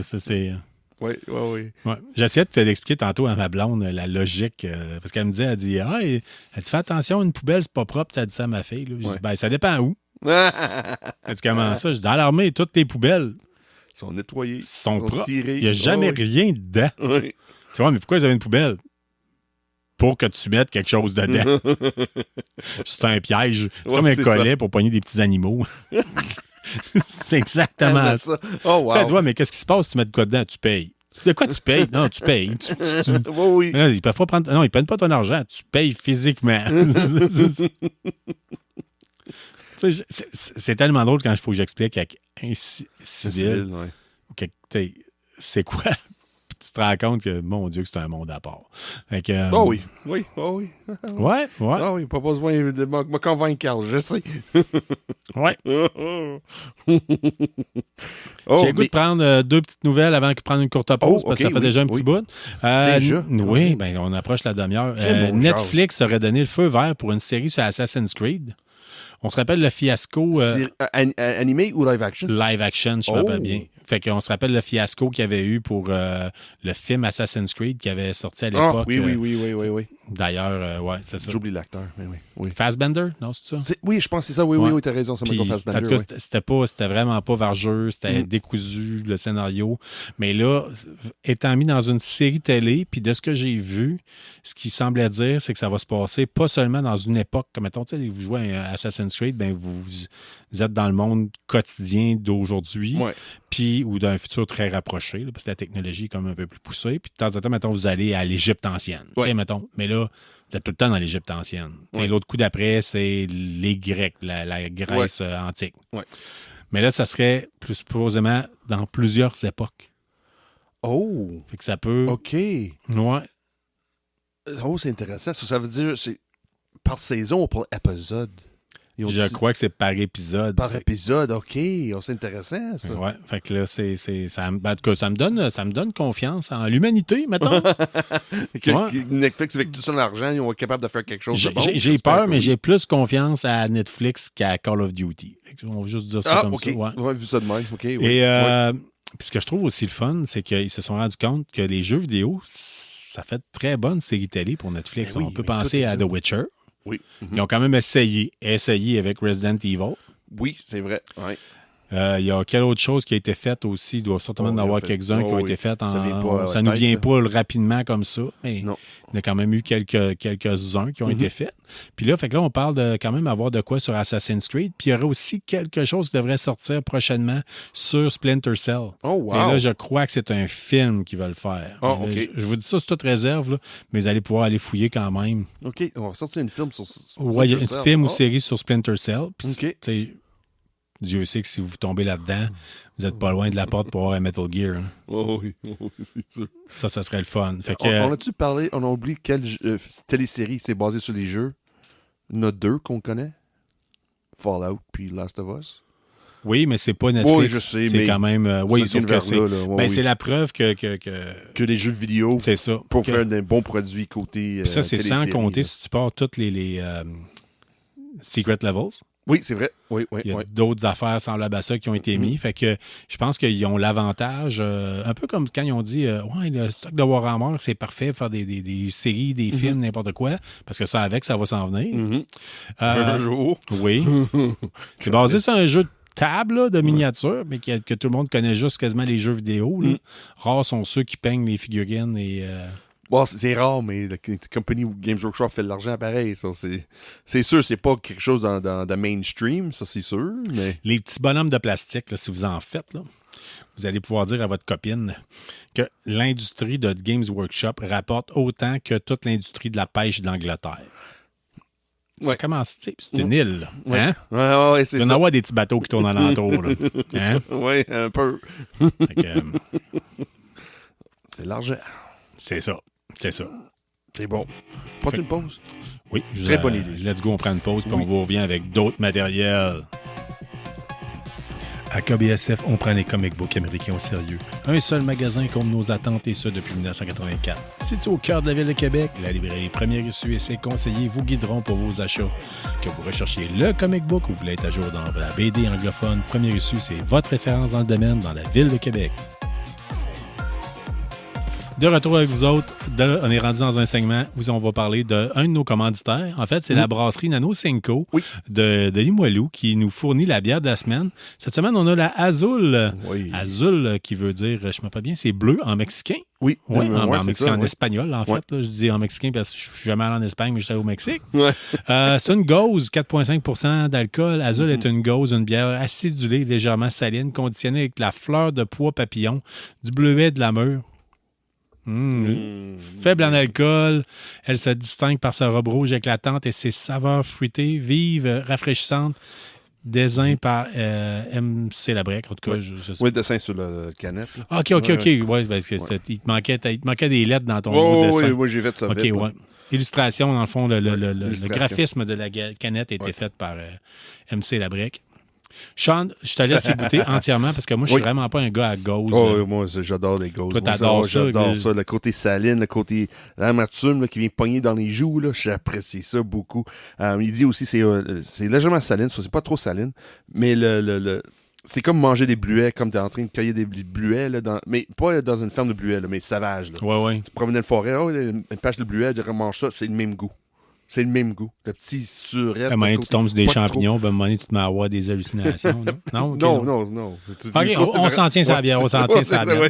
C'est Oui. ouais. J'essayais de t'expliquer tantôt à ma blonde la logique, parce qu'elle me disait, elle dit, elle dit, fais attention, une poubelle, c'est pas propre, ça dit ça à ma fille. Là. Je dis, ben, ça dépend où. Elle dit, comment ça? Je dis, dans l'armée, toutes les poubelles Ils sont nettoyés. sont propres. cirés. Il n'y a jamais rien dedans. Oui. Tu vois, mais pourquoi ils avaient une poubelle? Pour que tu mettes quelque chose dedans. C'est un piège. C'est Ouais, comme un c'est collet pour pogner des petits animaux. C'est exactement ça. Oh, wow. Tu vois, mais qu'est-ce qui se passe si tu mets de quoi dedans? Tu payes. De quoi tu payes? Non, tu payes. Oui. Non, ils peuvent pas prendre. Non, ils prennent pas ton argent. Tu payes physiquement. Tu sais, c'est tellement drôle quand il faut que j'explique avec un civil. Ouais. que, c'est quoi? Puis tu te rends compte que, mon Dieu, que c'est un monde à part. Fait que, Oh oui. Ouais. Ah oui, pas besoin de me convaincre, Carl, je sais. Ouais. Oh, J'ai le goût de prendre 2 petites nouvelles avant de prendre une courte pause, Oh, parce que ok, ça fait déjà un petit oui. bout. Déjà? Oui, ben, on approche la demi-heure. Quel bon Netflix aurait donné le feu vert pour une série sur Assassin's Creed. On se rappelle le fiasco animé ou live action? live action, je me rappelle bien. Fait qu'on se rappelle le fiasco qu'il y avait eu pour le film Assassin's Creed qui avait sorti à l'époque. Oui. D'ailleurs, ouais, c'est ça. J'oublie l'acteur, mais oui. Fassbender, non, c'est ça? Oui, je pense que c'est ça. Ouais. Oui, t'as raison, c'est Puis, Michael en Fassbender. tout cas, c'était vraiment pas vargeux, c'était décousu, le scénario. Mais là, étant mis dans une série télé, puis de ce que j'ai vu, ce qui semblait dire, c'est que ça va se passer pas seulement dans une époque, comme mettons, tu sais, vous jouez à Assassin's Creed, ben vous êtes dans le monde quotidien d'aujourd'hui, Ouais. puis ou d'un futur très rapproché, là, parce que la technologie est comme un peu plus poussée. Puis de temps en temps, mettons, vous allez à l'Égypte ancienne. Ouais. Tu sais, mettons, mais là, vous êtes tout le temps dans l'Égypte ancienne. Tu sais, Ouais. l'autre coup d'après, c'est les Grecs, la Grèce antique. Ouais. Mais là, ça serait plus supposément dans plusieurs époques. Oh, Fait que ça peut... OK. Ouais. Oh, c'est intéressant. Ça veut dire, c'est par saison ou par épisode? Je crois que c'est par épisode. Par épisode, OK. Oh, c'est intéressant, ça. Ouais, fait que là, en tout cas, ça me donne confiance en l'humanité, mettons. Netflix, avec tout son argent, ils vont être capables de faire quelque chose de bon. J'ai peur, mais j'ai plus confiance à Netflix qu'à Call of Duty. On va juste dire ça comme ça. Ouais, vu ça de même. OK, oui. Et puis ce que je trouve aussi le fun, c'est qu'ils se sont rendus compte que les jeux vidéo, ça fait de très bonne série télé pour Netflix. On peut penser à The Witcher. Oui. Ils ont quand même essayé avec Resident Evil. Oui, c'est vrai. Ouais. Il y a quelle autre chose qui a été faite aussi? Il doit certainement en avoir quelques-uns qui ont été faits. Ça ne vient pas rapidement comme ça, mais non. Il y a quand même eu quelques-uns qui ont été faits. Puis là, on parle de quand même avoir de quoi sur Assassin's Creed. Puis il y aurait aussi quelque chose qui devrait sortir prochainement sur Splinter Cell. Oh, wow! Et là, je crois que c'est un film qu'ils veulent faire. Oh, là, OK. Je vous dis ça, c'est toute réserve, là, mais vous allez pouvoir aller fouiller quand même. OK, on va sortir une film sur Oui, il y a Splinter une Cell. film ou série sur Splinter Cell. Puis, OK. Dieu sait que si vous tombez là-dedans, vous n'êtes pas loin de la porte pour avoir un Metal Gear. Hein. Oh oui, c'est sûr. Ça serait le fun. Fait que, on a-tu parlé, on a oublié quelle télésérie c'est basé sur les jeux? Il y en a 2 qu'on connaît. Fallout puis Last of Us. Oui, mais c'est pas Netflix. Oui, je sais, c'est mais quand même... oui, sauf que c'est la preuve que les jeux vidéo c'est ça, pour faire des bons produits côté ça, c'est sans compter si tu pars toutes les Secret Levels. Oui, c'est vrai. Oui, il y a d'autres affaires semblables à ça qui ont été mis. Fait que je pense qu'ils ont l'avantage, un peu comme quand ils ont dit ouais, le stock de Warhammer, c'est parfait pour faire des séries, des films, n'importe quoi, parce que ça va s'en venir. Un jour. Oui. C'est basé sur un jeu de table là, de miniature, mais que tout le monde connaît juste quasiment les jeux vidéo. Là. Rares sont ceux qui peignent les figurines et... Bon, c'est rare, mais la compagnie Games Workshop fait de l'argent pareil. Ça, c'est sûr, c'est pas quelque chose dans mainstream, ça c'est sûr. Mais... Les petits bonhommes de plastique, là, si vous en faites, là, vous allez pouvoir dire à votre copine que l'industrie de Games Workshop rapporte autant que toute l'industrie de la pêche d'Angleterre. Ça commence, c'est une île. Hein? Ouais, c'est ça. Il doit y avoir des petits bateaux qui tournent alentour. Hein? Oui, un peu. C'est l'argent. C'est ça. C'est bon. Prends-tu une pause? Oui. Très bonne idée. Let's go, on prend une pause, puis on vous revient avec d'autres matériels. À KBSF, on prend les comic books américains au sérieux. Un seul magasin comme nos attentes, et ce depuis 1984. Situé au cœur de la ville de Québec, la librairie Première Issue et ses conseillers vous guideront pour vos achats. Que vous recherchiez le comic book ou vous voulez être à jour dans la BD anglophone, Première Issue, c'est votre référence dans le domaine dans la ville de Québec. De retour avec vous autres, on est rendu dans un segment où on va parler d'un de nos commanditaires. En fait, c'est la brasserie Nano Cinco de Limoilou qui nous fournit la bière de la semaine. Cette semaine, on a la Azul. Oui. Azul qui veut dire, je ne me rappelle pas bien, c'est bleu en mexicain. Oui, en mexicain, en espagnol, en fait. Là, je dis en mexicain parce que je suis jamais allé en Espagne, mais je suis allé au Mexique. Ouais. C'est une gauze, 4,5 % d'alcool. Azul est une gauze, une bière acidulée, légèrement saline, conditionnée avec la fleur de pois papillon, du bleuet de la mûre. Faible en alcool, elle se distingue par sa robe rouge éclatante et ses saveurs fruitées, vives, rafraîchissantes, désignées par MC Labrec. En tout cas, oui, dessin sur la canette. Là. OK. Ouais, parce que il te manquait des lettres dans ton dessin. Oui, j'ai fait ça. OK, ouais. Illustration, dans le fond, le graphisme de la canette a été fait par MC Labrec. Sean, je te laisse y goûter entièrement parce que moi, je suis vraiment pas un gars à gauze. Oh, oui, moi, j'adore les gauzes. Toi, t'adores ça. J'adore ça. Le côté saline, le côté l'amertume qui vient pogner dans les joues, là, j'apprécie ça beaucoup. Il dit aussi c'est légèrement saline, ça, c'est pas trop saline, mais c'est comme manger des bluets, comme tu es en train de cueillir des bluets, là, mais pas dans une ferme de bluets, là, mais sauvage. Là. Ouais. Tu promènes dans la forêt, une pêche de bluets, tu remanges ça, c'est le même goût. C'est le même goût. Le petit surette. À un moment donné, tu tombes sur des champignons, puis à un moment donné, tu te mets à avoir des hallucinations. Non? Non. OK, on s'en tient sur la bière. Oui,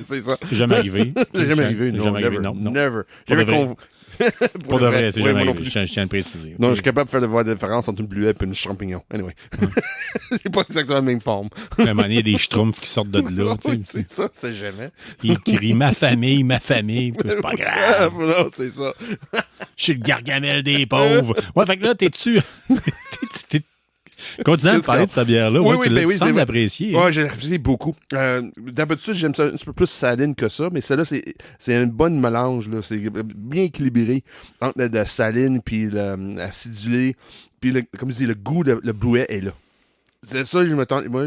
c'est ça. C'est jamais arrivé. C'est jamais arrivé. Non. Never. Pour de vrai, c'est jamais arrivé. Je tiens à le préciser. Non, je suis capable de faire la différence entre une bluette et une champignon. Anyway. C'est pas exactement la même forme. À un moment donné, il y a des schtroumpfs qui sortent de là. C'est ça, c'est jamais. Il crie ma famille. C'est pas grave. Non, c'est ça. Je suis le Gargamel des pauvres. Ouais, fait que là, t'es-tu Continuons de parler de cette bière-là. Oui, Ouais, oui, tu ben oui, sembles c'est vrai. l'apprécier. Ouais, j'ai apprécié beaucoup. D'habitude, j'aime ça un petit peu plus saline que ça, mais celle-là, c'est un bon mélange. Là. C'est bien équilibré entre la saline puis l'acidulé. Puis, comme je dis, le goût, le bleuet est là. C'est ça, je me tente. Moi,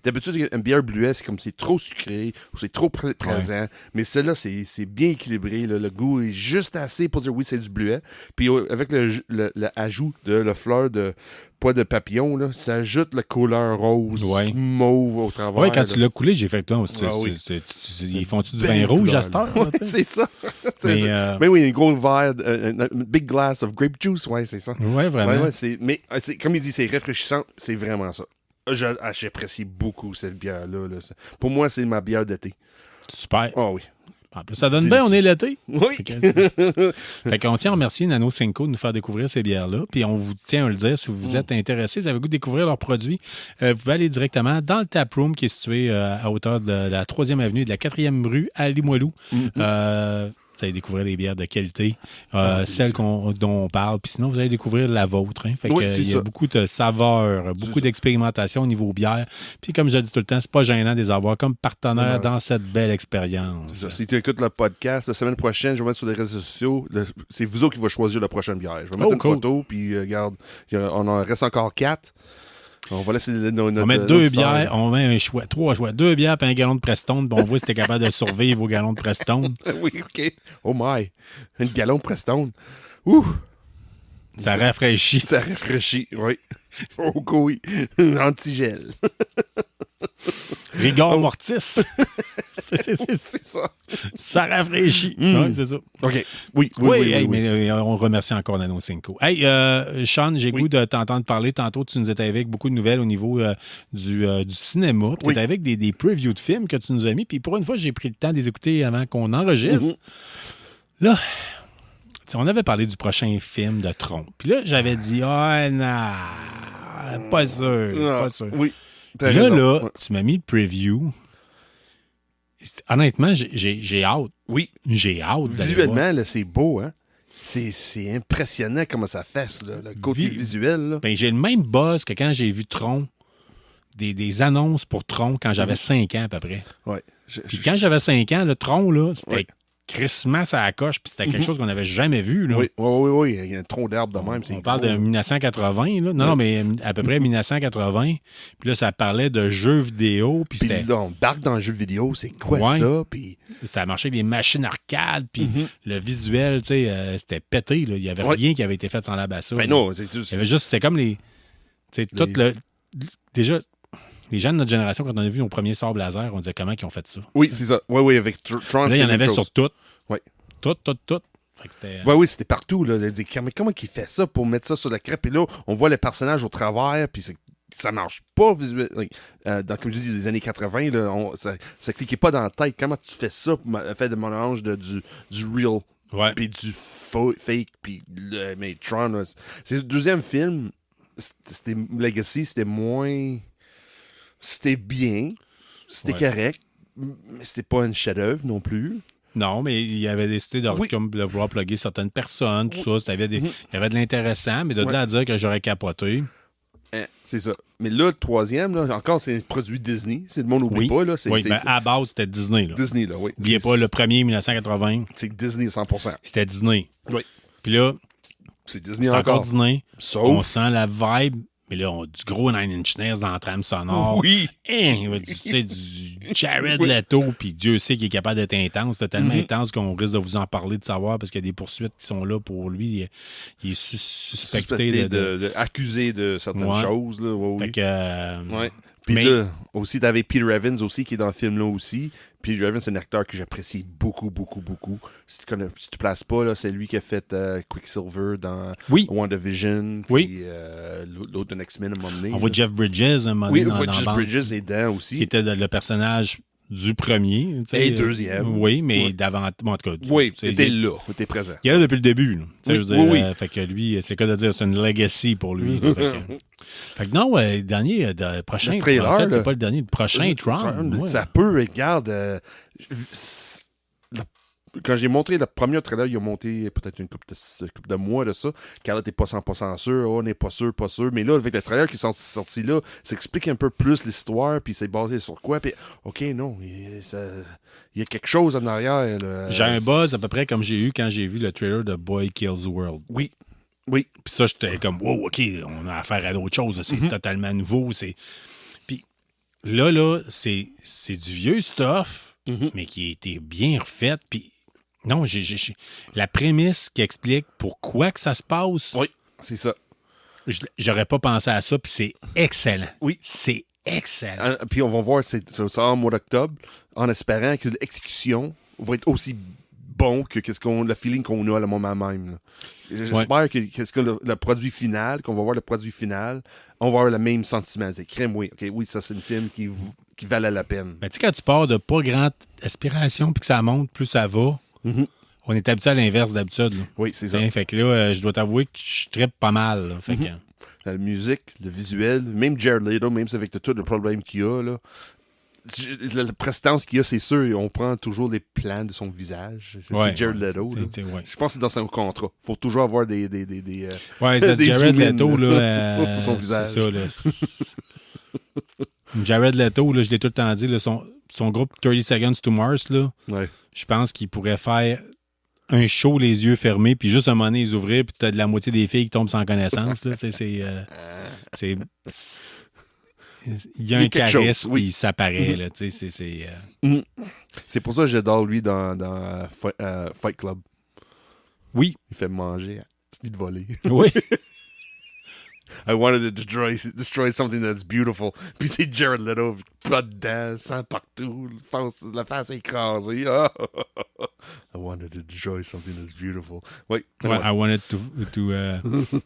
d'habitude, une bière bleuet, c'est comme c'est trop sucré ou c'est trop présent. Mais celle-là, c'est bien équilibré. Là. Le goût est juste assez pour dire oui, c'est du bleuet. Puis avec le ajout de la fleur de pois de papillon, là, ça ajoute la couleur rose, mauve au travers. Oui, quand là. tu l'as coulé, j'ai fait que là, oui. ils font-tu du Belle vin rouge couleur, à cette heure? là. là, Ouais, tu sais? c'est ça. Mais, oui, une grosse verre, un big glass of grape juice, ouais, c'est ça. ouais, vraiment. Mais comme il dit, c'est rafraîchissant, c'est vraiment ça. J'apprécie beaucoup cette bière-là. Là. Pour moi, c'est ma bière d'été. Super. Ah oui. En plus, ça donne bien, on est l'été. Oui. Fait qu'on tient à remercier Nano Cinco de nous faire découvrir ces bières-là. Puis on vous tient à le dire, si vous êtes intéressés, si vous avez le goût de découvrir leurs produits, vous pouvez aller directement dans le taproom qui est situé à hauteur de la 3e avenue et de la 4e rue à Limoilou. Vous allez découvrir des bières de qualité, celles dont on parle. Puis sinon, vous allez découvrir la vôtre. Hein. Fait que, il y a beaucoup de saveurs, beaucoup d'expérimentation au niveau bière. Puis comme je le dis tout le temps, c'est pas gênant de les avoir comme partenaires dans cette belle expérience. Si tu écoutes le podcast, la semaine prochaine, je vais mettre sur les réseaux sociaux. C'est vous autres qui va choisir la prochaine bière. Je vais mettre une photo, puis regarde, on en reste encore 4. On va laisser on va mettre 2 bières, on met 3 choix. 2 bières et un gallon de Prestone, puis on voit si t'es capable de survivre au gallon de Prestone. Oui, OK. Oh my. Un gallon de Prestone. Ouh. Ça rafraîchit. Ça rafraîchit, oui. Oh oui. Antigel. Rigor mortis. C'est ça. Ça rafraîchit. Oui, c'est ça. OK. Oui. Mais on remercie encore Nano Cinco. Hey, Sean, j'ai goût de t'entendre parler. Tantôt, tu nous étais avec beaucoup de nouvelles au niveau du cinéma. Tu étais avec des previews de films que tu nous as mis. Puis pour une fois, j'ai pris le temps de les écouter avant qu'on enregistre. Là, on avait parlé du prochain film de Tron. Puis là, j'avais dit, non, pas sûr, pas sûr. Oui. Là, tu m'as mis le preview. Honnêtement, j'ai hâte. Oui. J'ai hâte. Visuellement, là, c'est beau, hein? C'est impressionnant comment ça fait, là, le côté visuel. Là. Ben, j'ai le même buzz que quand j'ai vu Tron, des annonces pour Tron quand j'avais 5 ans à peu près. Ouais. Puis quand j'avais 5 ans, le Tron, là, c'était crissement à la coche, puis c'était quelque chose qu'on n'avait jamais vu. Là. Oui. Il y a un tronc d'arbre de même. On parle de 1980, là. Non, mais à peu près 1980. Puis là, ça parlait de jeux vidéo. Puis c'était. Là, on barque dans le jeu vidéo, c'est quoi ça? Puis ça marchait avec des machines arcade, puis le visuel, tu sais, c'était pété. Là. Il n'y avait rien qui avait été fait sans la basse. Ben non, c'était comme les. Tu sais, tout le. Déjà. Les gens de notre génération, quand on a vu nos premiers sabres laser, on disait comment ils ont fait ça. Oui, c'est ça. Oui, avec Tron. Là, il y en avait sur tout. Oui. Tout. Oui, c'était partout. Là. Comment il fait ça pour mettre ça sur la crêpe? Et là, on voit les personnages au travers, puis ça marche pas visuellement. Comme je dis, les années 80, là, ça cliquait pas dans la tête. Comment tu fais ça pour faire de mélange du real, puis du fake, puis mais Tron, là, c'est le deuxième film. C'était Legacy, c'était moins... C'était bien, c'était correct, mais c'était pas un chef-d'œuvre non plus. Non, mais il avait décidé de vouloir plugger certaines personnes, tout ça. Il y avait de l'intéressant, mais de là à dire que j'aurais capoté. C'est ça. Mais là, le troisième, là, encore, c'est un produit Disney. C'est le monde n'oublie pas. Là, mais à la base, c'était Disney. Là. Disney, là, oui. N'oubliez pas, le premier, 1980. C'est Disney 100%. C'était Disney. Oui. Puis là, c'est Disney c'est encore Disney. Sauf... On sent la vibe. Mais là, on a du gros Nine Inch Nails dans la trame sonore. Oui! Du Jared Leto, puis Dieu sait qu'il est capable d'être intense. C'est tellement intense qu'on risque de vous en parler, de savoir, parce qu'il y a des poursuites qui sont là pour lui. Il est suspecté accusé de certaines choses. Là. Fait que... Puis là, aussi, t'avais Peter Evans aussi, qui est dans le film-là aussi. Peter Evans, c'est un acteur que j'apprécie beaucoup. Si tu ne places pas, là, c'est lui qui a fait Quicksilver dans WandaVision. Puis l'autre de X-Men à un moment donné. On voit Jeff Bridges à un moment donné. Oui, on voit Jeff Bridges est dedans aussi. Qui était le personnage du premier. Et deuxième. Oui, mais d'avant. Bon, en tout cas. Oui, il était là, il était présent. Il est là depuis le début. Là. Oui, je veux dire, fait que lui, c'est le cas de dire, c'est une legacy pour lui. Là, fait que non, le dernier, prochain. Le trailer, en fait, c'est pas le dernier, le prochain Tron. Ça peut, regarde. quand j'ai montré le premier trailer, ils ont monté peut-être une couple de mois de ça. Car là, t'es pas 100% sûr. Oh, on n'est pas sûr, pas sûr. Mais là, avec le trailer qui est sorti là, ça explique un peu plus l'histoire, puis c'est basé sur quoi. Puis, OK, non, il y a quelque chose en arrière. Là. J'ai un buzz à peu près comme j'ai eu quand j'ai vu le trailer de Boy Kills the World. Oui. Puis ça, j'étais comme, wow, OK, on a affaire à d'autres choses. C'est totalement nouveau. Puis là, c'est du vieux stuff, mais qui a été bien refait. Puis non, la prémisse qui explique pourquoi que ça se passe, Oui, c'est ça. j'aurais pas pensé à ça, puis c'est excellent. Oui. C'est excellent. Puis on va voir, ça en mois d'octobre, en espérant que l'exécution va être aussi bon que le feeling qu'on a à le moment même. Là. J'espère que le produit final, qu'on va voir le produit final, on va avoir le même sentiment. C'est crème, oui. OK, oui, ça, c'est un film qui valait la peine. Ben, tu sais, quand tu pars de pas grande aspiration puis que ça monte, plus ça va, on est habitué à l'inverse d'habitude. Là. Oui, c'est ça. Fait que là, je dois t'avouer que je trippe pas mal. Là. Fait que, La musique, le visuel, même Jared Leto, même avec tout le problème qu'il a, là, la prestance qu'il a, c'est sûr, on prend toujours les plans de son visage. C'est Jared Leto. Je pense que c'est dans son contrat. Il faut toujours avoir des c'est des Jared zoom-in, Leto, là, sur son visage. C'est ça, là. Jared Leto, là, je l'ai tout le temps dit, là, son groupe 30 Seconds to Mars, là, je pense qu'il pourrait faire un show les yeux fermés, puis juste un moment donné, les ouvrir, puis t'as de la moitié des filles qui tombent sans connaissance. Là. Il y a un charisme, puis ça paraît. Là, C'est pour ça que j'adore lui dans Fight Club. Oui. Il fait manger. C'est de voler. Oui. I wanted to destroy something that's beautiful. Puis c'est Jared Leto, pas dedans, sang partout, la face écrasée. I wanted to destroy something that's beautiful. Oui. I wanted to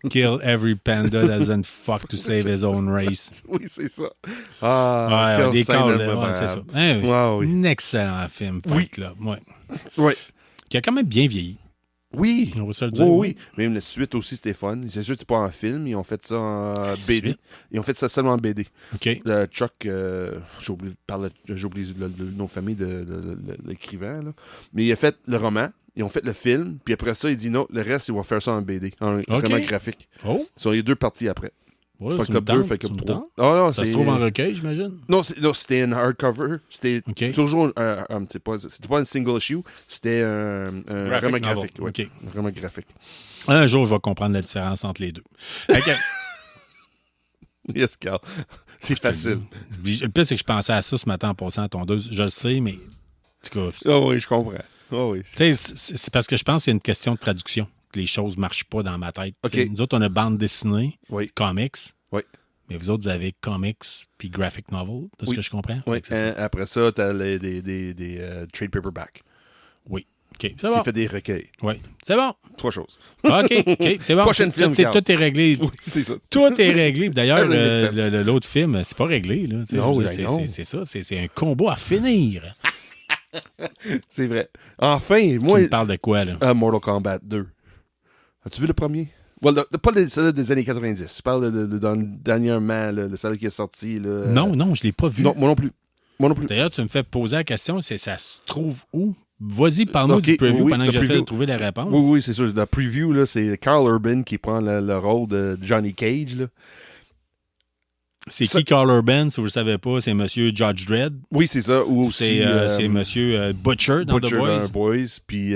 kill every panda that doesn't fuck to save his own race. Oui, c'est ça. Des calls, c'est ça. Un excellent film, Fight Club. Oui. Qui a quand même bien vieilli. Oui. On va se le dire. Oui. Même la suite aussi, c'était fun. C'est sûr que c'était pas en film. Ils ont fait ça en BD. Suite? Ils ont fait ça seulement en BD. OK. Chuck, j'ai oublié le nom de famille de l'écrivain. Là. Mais il a fait le roman. Ils ont fait le film. Puis après ça, il dit non, le reste, ils vont faire ça en BD. En roman graphique. Oh. Ce sont les deux parties après. Ouais, Fight Club 2, Fight Club 3. Ça se trouve en recueil, j'imagine? Non, c'était un hardcover. C'était toujours... c'était pas un single issue. C'était un roman graphique. Ouais. Okay. Un roman graphique. Un jour, je vais comprendre la différence entre les deux. Okay. Yes, Carl. C'est facile. Le pire, c'est que je pensais à ça ce matin en passant à tondeuse. Je le sais, mais... En tout cas... Oh oui, je comprends. Oh oui. C'est parce que je pense que c'est une question de traduction. Les choses ne marchent pas dans ma tête. Okay. Nous autres, on a bande dessinée, comics. Oui. Mais vous autres, vous avez comics puis graphic novel, de ce que je comprends. Oui. Après ça, tu as des trade paperback. Oui. OK. C'est bon. Qui fait des recueils. Oui. C'est bon. 3 choses. OK. C'est bon. Prochaine film. Tout est réglé. Oui, c'est ça. Tout est réglé. D'ailleurs, l'autre film, c'est pas réglé. Là. Non, c'est ça. C'est un combat à finir. C'est vrai. Enfin, moi... Tu me parles de quoi, là? Mortal Kombat 2. As-tu vu le premier? Well, pas celui des années 90. Je parle dans le dernièrement, celui qui est sorti. Là, non, je l'ai pas vu. Non, moi non plus. D'ailleurs, tu me fais poser la question, ça se trouve où? Vas-y, parle-nous du preview pendant que j'essaie de trouver la réponse. Oui, c'est sûr. Le preview, là, c'est Carl Urban qui prend le rôle de Johnny Cage. Là. C'est qui Carl Urban, si vous ne le savez pas? C'est M. Judge Dredd. Oui, c'est ça. Ou aussi, c'est M. Butcher dans The Boys. Dans The Boys. Puis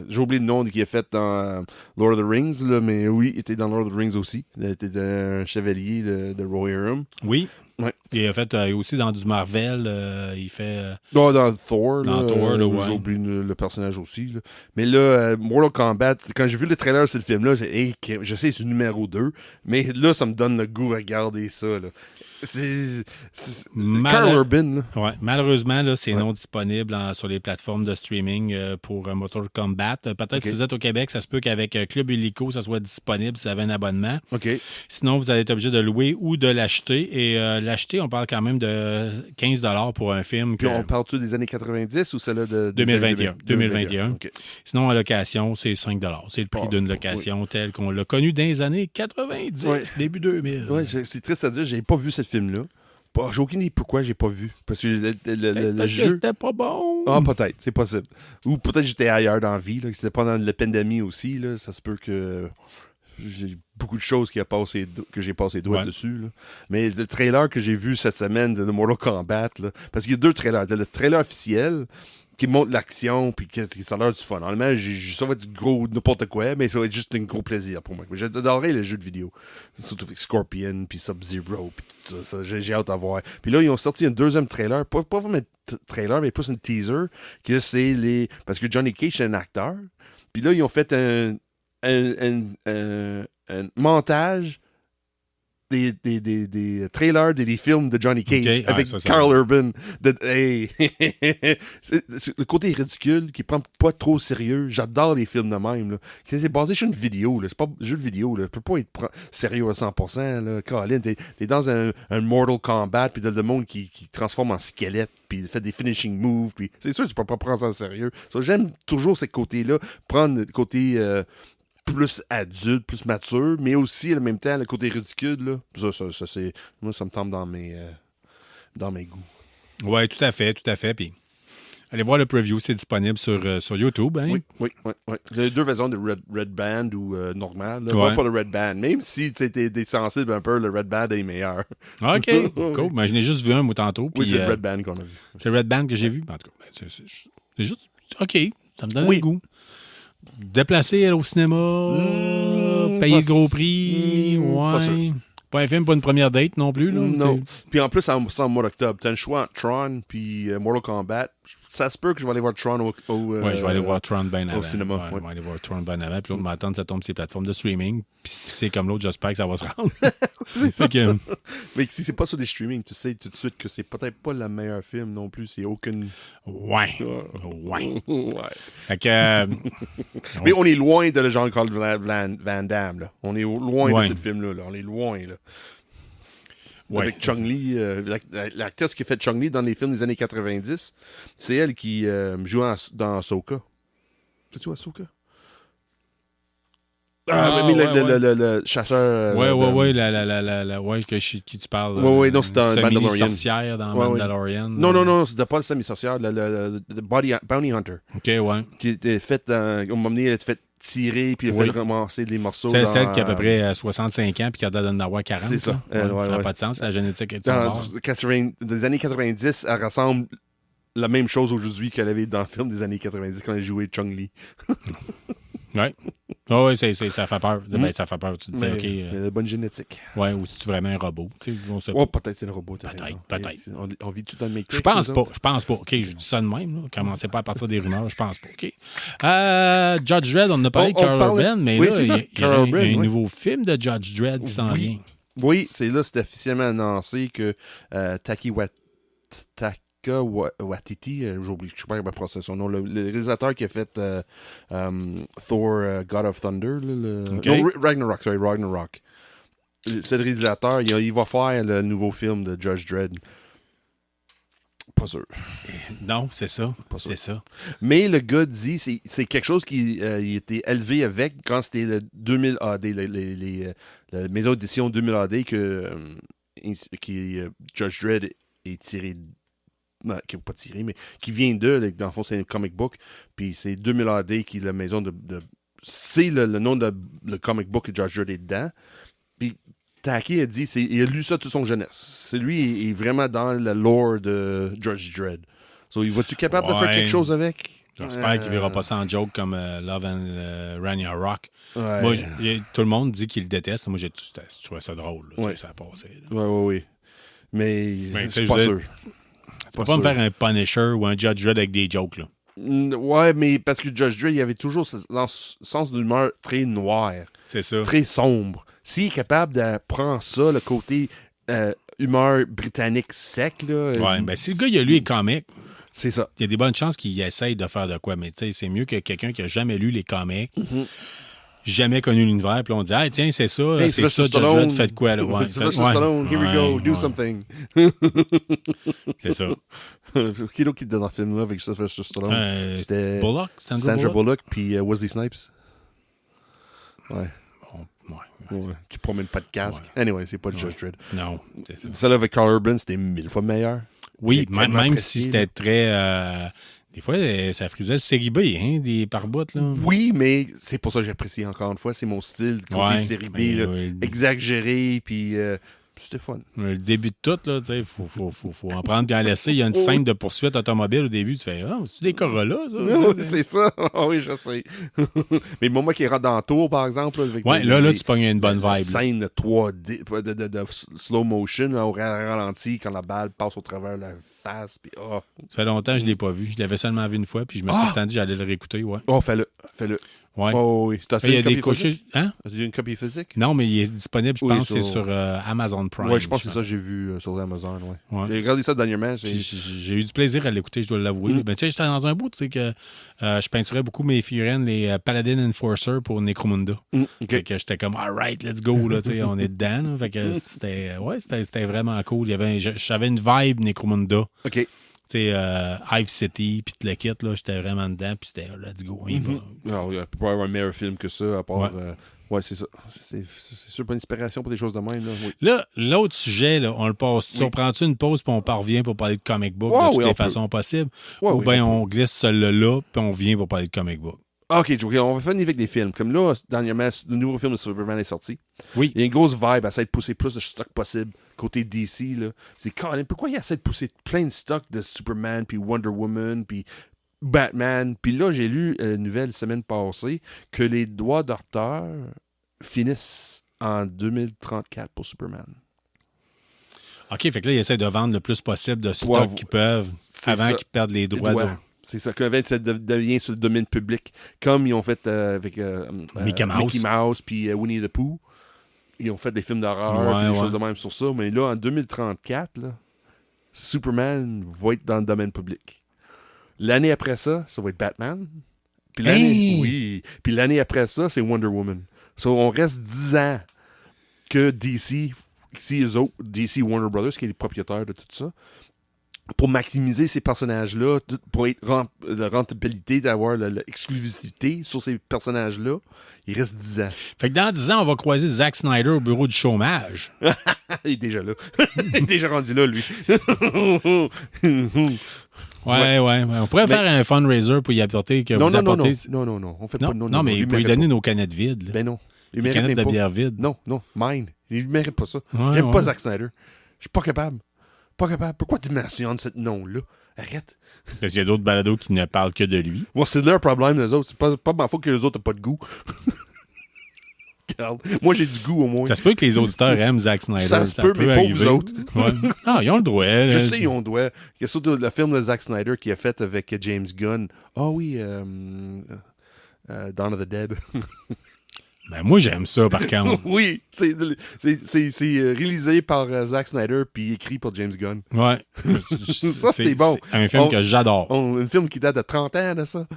j'ai oublié le nom qu'il a fait dans Lord of the Rings, là, mais oui, il était dans Lord of the Rings aussi. Il était un chevalier de Rohirrim. Oui. Ouais. Il a fait aussi dans du Marvel. Il fait... dans Thor. Dans Thor, ouais. J'ai oublié le personnage aussi. Là. Mais là, Mortal Kombat, quand j'ai vu le trailer de ce film-là, je sais, c'est numéro 2. Mais là, ça me donne le goût de regarder ça. Là. C'est Carl Urban. Là. Ouais. Malheureusement, là, c'est non disponible sur les plateformes de streaming pour Mortal Kombat. Peut-être si vous êtes au Québec, ça se peut qu'avec Club Illico, ça soit disponible si vous avez un abonnement. Okay. Sinon, vous allez être obligé de louer ou de l'acheter. Et l'acheter, on parle quand même de 15$ pour un film. Puis on parle-tu des années 90 ou celle-là de 2021? 2021. Okay. Sinon, en location, c'est 5$. C'est le prix d'une location telle qu'on l'a connue dans les années 90, début 2000. Oui, c'est triste à dire, j'ai pas vu cette film-là. J'ai aucune idée pourquoi j'ai pas vu. Parce que le jeu... C'était pas bon. Ah, peut-être, c'est possible. Ou peut-être j'étais ailleurs dans la vie, là, que c'était pendant la pandémie aussi, là, ça se peut que j'ai beaucoup de choses que j'ai passé doigts dessus. Là. Mais le trailer que j'ai vu cette semaine de Mortal Kombat, là, parce qu'il y a 2 trailers. Le trailer officiel qui montre l'action puis que ça a l'air du fun. Normalement, ça va être du gros n'importe quoi, mais ça va être juste un gros plaisir pour moi. J'ai adoré les jeux de vidéo. Surtout avec Scorpion, puis Sub-Zero, puis tout ça. J'ai hâte à voir. Puis là, ils ont sorti un deuxième trailer. Pas vraiment un trailer, mais plus un teaser. Que c'est parce que Johnny Cage, c'est un acteur. Puis là, ils ont fait un montage des trailers des films de Johnny Cage avec Carl Urban. C'est le côté ridicule qui prend pas trop au sérieux. J'adore les films de même. Là. C'est basé sur une vidéo. Là. C'est pas un jeu de vidéo. Là. Ça peut pas être sérieux à 100%. Là. Colin, t'es dans un Mortal Kombat puis t'as le monde qui transforme en squelette puis fait des finishing moves. Puis c'est sûr que tu peux pas prendre ça au sérieux. So, j'aime toujours ce côté-là. Prendre le côté... plus adulte, plus mature, mais aussi, en même temps, le côté ridicule, là. Ça c'est... Moi, ça me tombe dans mes goûts. Oui, tout à fait. Puis, allez voir le preview, c'est disponible sur YouTube. Hein? Oui. Il y a 2 versions de Red Band ou normal. Pas le Red Band. Même si tu es sensible un peu, le Red Band est meilleur. OK, cool. Ben, je n'ai juste vu un, moi, tantôt. Oui, c'est le Red Band qu'on a vu. C'est le Red Band que j'ai vu. En tout cas, c'est juste... OK, ça me donne le goût. Déplacer au cinéma, payer le gros prix, pas un film, pas une première date non plus. Là, non. Puis en plus, c'est en mois d'octobre. T'as le choix entre Tron puis Mortal Kombat. Ça se peut que je vais aller voir Tron je vais aller voir Tron bien avant. Au cinéma. Je vais aller voir Tron bien avant. Puis l'autre m'attendre, ça tombe sur les plateformes de streaming. Puis si c'est comme l'autre, j'espère que ça va se rendre. c'est que... Mais si c'est pas sur des streamings, tu sais tout de suite que c'est peut-être pas le meilleur film non plus. C'est aucune... Ouais. Fait que... Mais on est loin de le Jean-Claude Van Damme. Là. On est loin de ce film-là. Là. On est loin, là. Avec Chun-Li, l'actrice qui a fait Chun-Li dans les films des années 90, c'est elle qui joue dans Ahsoka. C'est-tu Ahsoka? Le chasseur... qui tu parles. Non, c'est dans Mandalorian. Sorcière dans Mandalorian. Non, c'était pas le semi-sorcière, le Bounty Hunter. OK, ouais. Qui était fait, au moment donné, elle a fait tirer puis il a fait ramasser des morceaux. C'est celle qui a à peu près 65 ans puis qui a d'en avoir 40. C'est ça. Ça n'a pas de sens. La génétique est dans les années 90, elle ressemble la même chose aujourd'hui qu'elle avait dans le film des années 90 quand elle jouait Chun-Li. Oui. Oui, ça fait peur. Ben, ça fait peur. Tu te dis, OK. Il a de bonne génétique. Oui, ou si tu es vraiment un robot. Peut-être c'est un robot. Peut-être. On vit tout dans le Matrix. Je pense pas. OK, je dis ça de même. Là. Commencez pas à partir des rumeurs. Je pense pas. OK. Judge Dredd, on en a parlé de Carl Urban, mais là, il y a un nouveau film de Judge Dredd qui s'en vient. Oui, c'est officiellement annoncé que Taika Waititi, j'oublie, je sais pas comment prononcer son nom, le réalisateur qui a fait Thor, God of Thunder, Ragnarok. C'est le réalisateur, il va faire le nouveau film de Judge Dredd. Pas sûr. Non, c'est ça. C'est ça. Mais le gars dit, c'est quelque chose qui il était élevé avec quand c'était le 2000 AD, la maison d'édition 2000 AD que Judge Dredd est tiré qui n'est pas tiré, mais qui vient d'eux, dans le fond, c'est un comic book, puis c'est 2000 AD qui est la maison de c'est le nom de le comic book que Judge Dredd est dedans. Puis Taki a dit, il a lu ça toute son jeunesse. C'est lui, il est vraiment dans le lore de Judge Dredd. So, il va-tu capable de faire quelque chose avec? J'espère qu'il ne verra pas ça en joke comme Love and Ragnarok. Ouais. Moi, tout le monde dit qu'il le déteste. Moi, je trouvais ça drôle. Là, ça a passé. Oui. Mais je suis pas sûr. Tu peux pas me faire un Punisher ou un Judge Dredd avec des jokes, là. Ouais, mais parce que Judge Dredd, il avait toujours ce sens d'humeur très noir. C'est ça. Très sombre. S'il est capable de prendre ça, le côté humeur britannique sec, là... Ouais, ben si le gars, il a lu les comics... C'est ça. Il y a des bonnes chances qu'il essaye de faire de quoi, mais tu sais, c'est mieux que quelqu'un qui a jamais lu les comics... jamais connu l'univers, puis on dit, ah, tiens, c'est ça, c'est ça, Judge Dredd, fait de quoi, là? Ouais, Stallone, here we go, do something. C'est ça. Qui d'autre qui était dans le film-là avec Sylvester Stallone? C'était Bullock, Sandra Bullock, puis Wesley Snipes. Ouais. Qui promène pas de casque. Ouais. Anyway, c'est pas le Judge Dredd. Non, c'est ça. Celle avec Carl Urban, c'était 1000 fois meilleur. Oui, même si c'était très... Des fois, ça frisait le série B, hein, des pare-bouts, là. Oui, mais c'est pour ça que j'apprécie encore une fois. C'est mon style, côté Ouais, série B, mais, là, ouais. exagéré, puis c'était fun. Le début de tout, là, tu sais, faut en prendre puis en laisser. Il y a une scène de poursuite automobile au début. Tu fais, c'est des Corolla, ça? Oui, c'est ça. Ah oui, je sais. Mais le moment qui rentre dans le tour, par exemple. Là, avec Ouais, là, tu pognes une bonne vibe. Scène de 3D, de slow motion, là, au ralenti, quand la balle passe au travers de la face. Puis, Ça fait longtemps que je ne l'ai pas vu. Je l'avais seulement vu une fois, puis je me suis dit j'allais le réécouter, ouais. Oh, fais-le. Ouais. Oh oui. T'as Il y fait a une des copie physique? couches. Hein? As-tu une copie physique? Non, mais il est disponible, je Oui, pense, c'est sur Amazon Prime. Oui, je pense que c'est ça que j'ai vu sur Amazon. Ouais. Ouais. J'ai regardé ça dernièrement. J'ai eu du plaisir à l'écouter, je dois l'avouer. Mais tu sais, j'étais dans un bout, tu sais, que je peinturais beaucoup mes figurines, les Paladin Enforcer pour Necromunda. OK. Fait que j'étais comme, all right, let's go, là, tu sais, on est dedans. Là. Fait que c'était vraiment cool. J'avais une vibe Necromunda. OK. Tu sais, Hive City, puis le kit, là, j'étais vraiment dedans, puis c'était, let's go, on y va. Non, il ne peut pas avoir un meilleur film que ça, à part... Ouais. Ouais, c'est ça. C'est sûr, pas une inspiration pour des choses de même. Là. Oui. Là, l'autre sujet, là, on le passe. Oui. On prend-tu une pause puis on parvient pour parler de comic book Ouais, de toutes oui, les on peut. façons possibles? Ouais, ou oui, bien on on glisse celui-là puis on vient pour parler de comic book? OK, on va faire une avec des films. Comme là, dernièrement, le nouveau film de Superman est sorti. Oui. Il y a une grosse vibe, essaie de pousser plus de stock possible côté DC. Là. C'est Colin, pourquoi il essaie de pousser plein de stock de Superman, puis Wonder Woman, puis Batman? Puis là, j'ai lu une nouvelle semaine passée que les droits d'auteur finissent en 2034 pour Superman. OK, fait que là, ils essaient de vendre le plus possible de Toi, stock qu'ils peuvent c'est avant ça. qu'ils perdent les droits. Ouais. de- C'est ça, que ça devient sur le domaine public, comme ils ont fait avec Mickey Mouse. puis Winnie the Pooh. Ils ont fait des films d'horreur, Ouais, puis des ouais. choses de même sur ça. Mais là, en 2034, là, Superman va être dans le domaine public. L'année après ça, ça va être Batman. Puis l'année, Hey! oui. Puis l'année après ça, c'est Wonder Woman. So, on reste 10 ans que DC, eux autres, DC Warner Brothers, qui est les propriétaires de tout ça, pour maximiser ces personnages-là, pour être la rentabilité, d'avoir l'exclusivité sur ces personnages-là, il reste 10 ans. Fait que dans 10 ans, on va croiser Zack Snyder au bureau du chômage. Il est déjà là. Il est déjà rendu là, lui. Ouais. On pourrait faire un fundraiser pour y apporter que Non. vous apportez... Non. On fait Non, pas de non, mais il peut lui mérite donner pas. nos canettes vides. Là. Ben non. Il Des mérite canettes même de pas. bière vide. Non, mine. Il mérite pas ça. Ouais, J'aime ouais. pas Zack Snyder. Je suis pas capable. Pas capable. Pourquoi tu mentionnes ce nom-là? Arrête. Parce qu'il y a d'autres balados qui ne parlent que de lui. Bon, c'est leur problème, les autres. C'est pas ma faute que les autres n'ont pas de goût. Regarde. Moi, j'ai du goût, au moins. Ça se peut que les auditeurs aiment Zack Snyder. Ça se peut, mais pas arriver. vous autres. Ouais. Ah, ils ont le droit. Je là. sais, on doit. Il y a surtout le film de Zack Snyder qu'il a fait avec James Gunn. Ah oui, Dawn of the Dead. Ben, moi, j'aime ça, par contre. Oui, c'est réalisé par Zack Snyder puis écrit par James Gunn. Ouais. Ça, c'était bon. C'est un film que j'adore. Un film qui date de 30 ans de ça.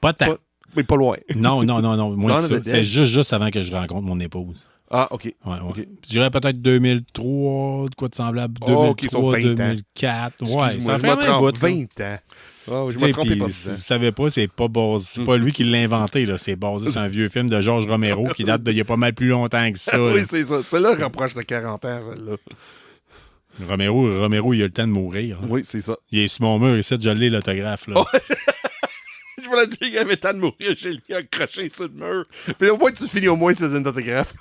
Pas tant. Pas- Mais pas loin. Non. Moins Dawn que of ça. the C'était Dead. juste avant que je rencontre mon épouse. Ah, OK. Ouais. OK. Je dirais peut-être 2003, de quoi de semblable. Oh, OK, ils sont 2003, 20 ans. 2004. Ouais, Excuse-moi, ça je fait me un trompe. bout, là. 20 ans. Oh, je Tu sais, me trompé puis, pas si de vous savez pas, c'est pas lui qui l'a inventé. Là. C'est basé sur un vieux film de George Romero qui date d'il y a pas mal plus longtemps que ça. Oui, là. c'est ça. Celle-là rapproche de 40 ans, celle-là. Romero, il a le temps de mourir. Hein. Oui, c'est ça. Il est sur mon mur ici, je l'ai l'autographe. Là. Oh. Je voulais dire qu'il avait le temps de mourir, j'ai lui accroché sur le mur. Puis au moins, tu finis au moins ses autographes.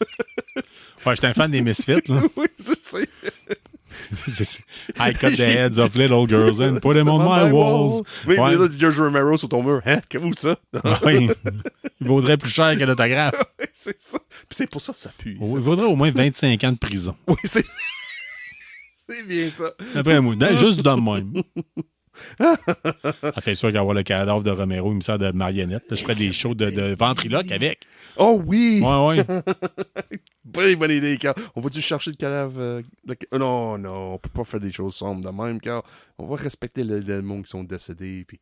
Ouais, j'étais un fan des Misfits. Là. Oui, je sais. I cut the heads of little girls and put them on my walls. Oui, Ouais. mais là, George Romero sur ton mur. Hein? Qu'est-ce ça? Oui. Il vaudrait plus cher que l'autographe. Oui, c'est ça. Puis c'est pour ça que ça pue. Il ça. vaudrait au moins 25 ans de prison. Oui, c'est... c'est bien ça. Après moi, juste de même. Ah, c'est sûr qu'avoir le cadavre de Romero, il me sert de marionnette. Je ferais des shows de ventriloque avec. Oh oui! Ouais. Bonne idée, Carl. On va-tu chercher le cadavre? Non, on peut pas faire des choses sombres de même, Carl. On va respecter le monde qui sont décédés, puis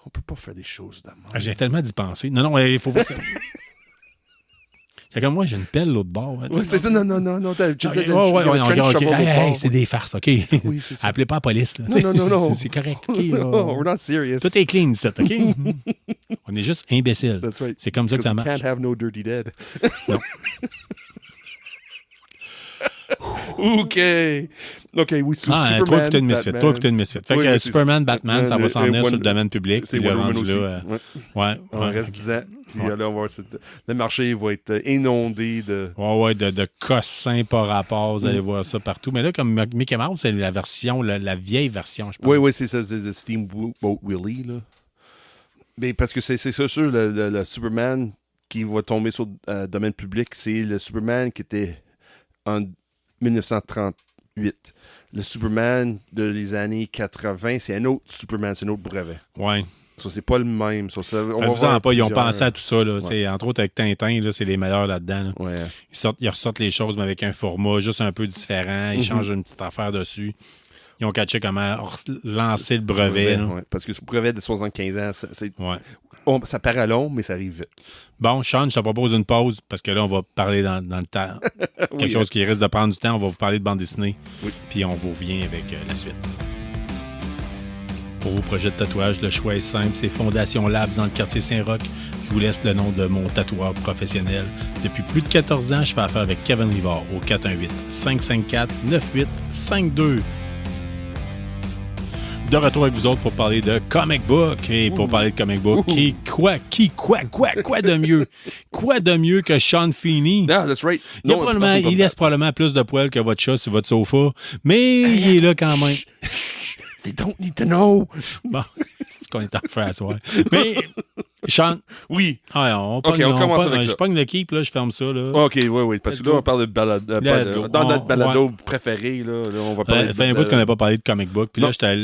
on peut pas faire des choses de même. Ah, j'ai tellement d'y penser. Non, il faut pas. Comme moi, j'ai une pelle l'autre bord. Hein, Ouais, c'est ça, non. Tu Ok, disais, ouais, il y avait un trench ok. shovel l'autre Hey, bord. c'est des farces, OK? Oui, c'est ça. Appelez pas la police. Là. Non. C'est correct, OK? No, we're not serious. Tout est clean, ça, OK? On est juste imbéciles. That's right. C'est comme ça que ça Because we marche. can't have no dirty dead. Non. OK. OK, oui, c'est Ah, Superman, toi, écouter une Misfit. Batman. Toi, écouter une Misfit. Fait Oui, que mais c'est Superman, ça. Batman, ça va s'en venir sur le domaine public. C'est puis le Wonder Woman rendu aussi. là, Ouais. ouais, On ouais, reste ok. 10 ans. Puis Ouais. là, on va voir, le marché va être inondé de... Ouais, de cossins par rapport. Vous allez voir ça partout. Mais là, comme Mickey Mouse, c'est la version, la vieille version, je pense. Oui, c'est ça, c'est le Steamboat Willie, là. Mais parce que c'est ça, sûr, le Superman qui va tomber sur le domaine public, c'est le Superman qui était en 1938. Le Superman de les années 80, c'est un autre Superman, c'est un autre brevet. Ouais. Ça, c'est pas le même. Ça, on va Vous voir en pas, ils ont plusieurs- pensé à tout ça. Là. Ouais. C'est, entre autres, avec Tintin, là, c'est les meilleurs là-dedans. Là. Ouais. Ils ressortent les choses, mais avec un format juste un peu différent. Ils changent une petite affaire dessus. Ils ont catché comment lancer le brevet. là. Ouais. Parce que ce brevet de 75 ans, Ouais. ça paraît long, mais ça arrive vite. Bon, Sean, je te propose une pause parce que là, on va parler dans le temps. Quelque chose qui risque de prendre du temps. On va vous parler de bande dessinée. Oui. Puis on vous revient avec la suite. Pour vos projets de tatouage, le choix est simple. C'est Fondation Labs dans le quartier Saint-Roch. Je vous laisse le nom de mon tatoueur professionnel. Depuis plus de 14 ans, je fais affaire avec Kevin Rivard au 418-554-9852. De retour avec vous autres pour parler de comic book. Et pour parler de comic book, quoi de mieux? Quoi de mieux que Sean Feeney? Ah, that's right. Il laisse probablement plus de poils que votre chat sur votre sofa, mais il est là quand même. They don't need to know. Bon, c'est ce qu'on est en train de faire à soir. Mais, Sean, Oui. on commence avec ça. Je pogne le keep, là, je ferme ça. Là. OK, oui. Parce que là, on parle de balado. Let's go. Dans notre balado Ouais. préféré, là, on va parler Fait un bout qu'on n'a pas parlé de comic book, puis là, j'étais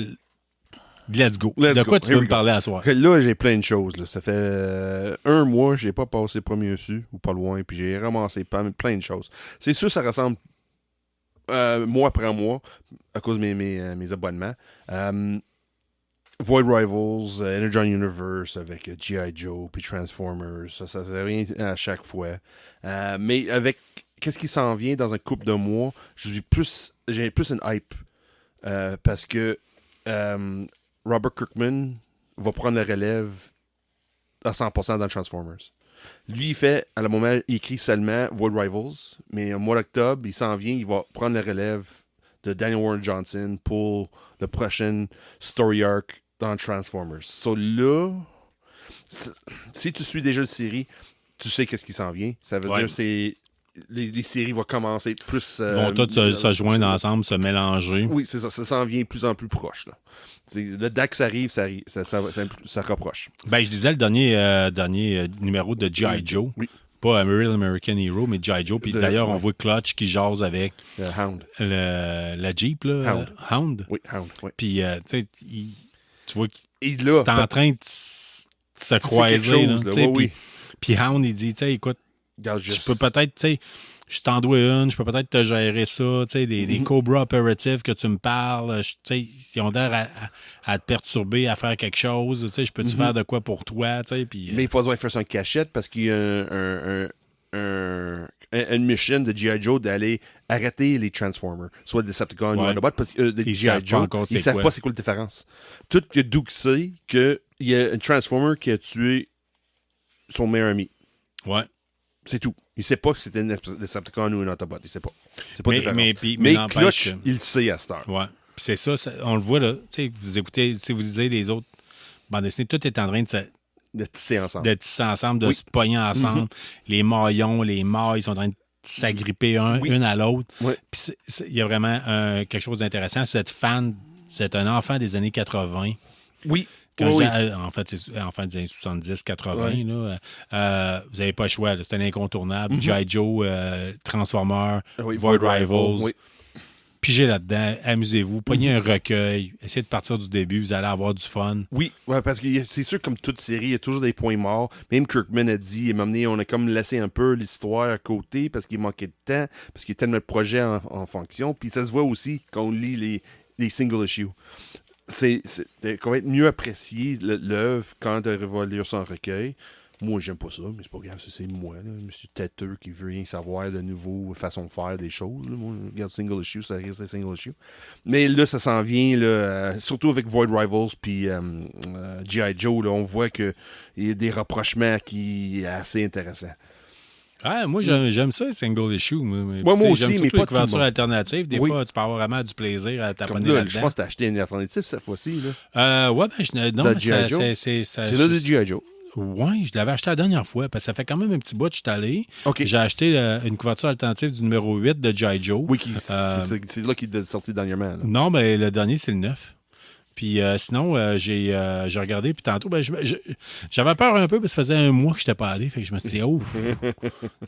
let's go. Let's De go. quoi tu Here veux we me go. parler à soir? Là, j'ai plein de choses. Là. Ça fait 1 mois, j'ai pas passé premier dessus, ou pas loin, puis j'ai ramassé plein de choses. C'est sûr, ça ressemble mois après mois, à cause de mes abonnements. Void Rivals, Energon Universe avec G.I. Joe, puis Transformers, ça revient à chaque fois. Mais avec qu'est-ce qui s'en vient dans un couple de mois, j'ai plus une hype. Parce que Robert Kirkman va prendre la relève à 100% dans Transformers. Lui, à le moment, il écrit seulement Void Rivals, mais au mois d'octobre, il s'en vient, il va prendre la relève de Daniel Warren Johnson pour le prochain story arc dans Transformers. So là, si tu suis déjà la série, tu sais qu'est-ce qui s'en vient. Ça veut dire que les séries vont commencer plus... Ils vont toutes se joindre ensemble, se mélanger. Oui, c'est ça. Ça s'en vient de plus en plus proche. Là. Le date que ça arrive, ça rapproche. Ben, je disais le dernier numéro de G.I. Joe. Oui. Pas Real American Hero, mais G.I. Joe. Puis d'ailleurs, on voit Clutch qui jase avec Hound. la Jeep, là. Hound. Oui, Hound. Oui. Puis, tu sais, tu vois Et qu'il là, est en train de se croiser. quelque chose, là, là. tu sais, Oui. Puis Hound, il dit, tu sais, écoute, regarde, je peux peut-être, tu sais, je t'en dois une, je peux peut-être te gérer ça, tu sais, des Cobra Operatives que tu me parles, tu sais, ils ont l'air à te perturber, à faire quelque chose, tu sais, je peux-tu faire de quoi pour toi, tu sais, puis... Mais il faut faire ça en cachette parce qu'il y a une mission de G.I. Joe d'aller arrêter les Transformers, soit des Decepticons ou Autobots, parce que des G.I. Joe, ils savent pas c'est quoi la différence. Tout que Duke sait qu'il y a un Transformer qui a tué son meilleur ami. Ouais. C'est tout. Il sait pas que c'était un Decepticon ou un Autobot. Il sait pas. C'est pas différence. Mais Clutch, il le sait à cette heure. Ouais. Puis c'est ça, on le voit, là. Tu sais, vous écoutez, si vous lisez les autres bandes dessinées, tout est en train de tisser ensemble. De tisser ensemble, de se pogner ensemble. Les maillons, les mailles sont en train de s'agripper une à l'autre. Oui. Puis il y a vraiment quelque chose d'intéressant. C'est un enfant des années 80. Oui. En fait, c'est enfant des années 70, 80. Oui. Là, vous n'avez pas le choix. C'est un incontournable. G.I. Joe, Transformer, Void Rivals. Oui. Pigez là-dedans, amusez-vous, pognez un recueil, essayez de partir du début, vous allez avoir du fun. Oui, ouais, parce que c'est sûr, comme toute série, il y a toujours des points morts. Même Kirkman a dit, on a comme laissé un peu l'histoire à côté parce qu'il manquait de temps, parce qu'il y a tellement de projets en fonction. Puis ça se voit aussi quand on lit les single issues. C'est qu'on va être mieux apprécier l'œuvre quand on va lire son recueil. Moi, j'aime pas ça, mais c'est pas grave, c'est moi, là, monsieur têteux qui veut rien savoir de nouveau façon de faire des choses. Là. Moi, je regarde single issue, ça reste des single issue. Mais là, ça s'en vient, là, surtout avec Void Rivals puis G.I. Joe, là, on voit qu'il y a des rapprochements qui sont assez intéressants. Ah, moi, j'aime ça, single issue. Moi, moi Puis, aussi, j'aime mais surtout pas les tout le couvertures monde. alternatives. Des Oui. fois, tu peux avoir vraiment du plaisir à Comme taponner là, là-dedans. je pense que t'as acheté une alternative cette fois-ci. Là. Ouais, non, De mais G.I. Joe? ça, C'est là de G.I. Joe. Ouais, je l'avais acheté la dernière fois, parce que ça fait quand même un petit bout que je suis allé. OK. J'ai acheté une couverture alternative du numéro 8 de G.I. Joe. Oui, c'est là qu'il est sorti dernièrement. Là. Non, mais le dernier, c'est le 9. Puis sinon, j'ai regardé, puis tantôt, j'avais peur un peu parce que ça faisait un mois que je n'étais pas allé. Fait que je me suis dit, oh, ça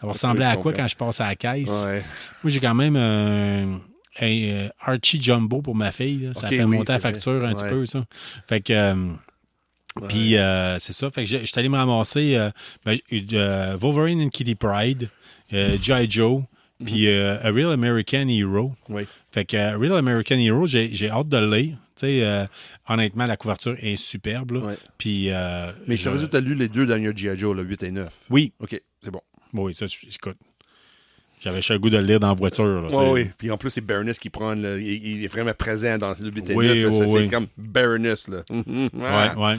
va ressembler Oui, à je quoi comprends. quand je passe à la caisse? Ouais. Moi, j'ai quand même un Archie Jumbo pour ma fille. Là. Ça Ok, fait oui, monter la c'est vrai. facture un petit Ouais. peu, ça. Fait que... Puis c'est ça. Fait que je suis allé me ramasser Wolverine and Kitty Pryde, G.I. Joe, puis A Real American Hero. Oui. Fait que Real American Hero, j'ai hâte de le lire. Tu sais, honnêtement, la couverture est superbe. Là. Ouais. Puis, Mais ça veut dire que tu as lu les deux derniers G.I. Joe, le 8 et 9. Oui. OK, c'est bon. Oui, ça, écoute. J'avais le goût de le lire dans la voiture. Là, tu sais. Oui. Puis en plus, c'est Baroness qui prend. Il est vraiment présent dans le 8 et Oui, 9. Là, oui, oui. C'est comme Baroness. Là. Ouais.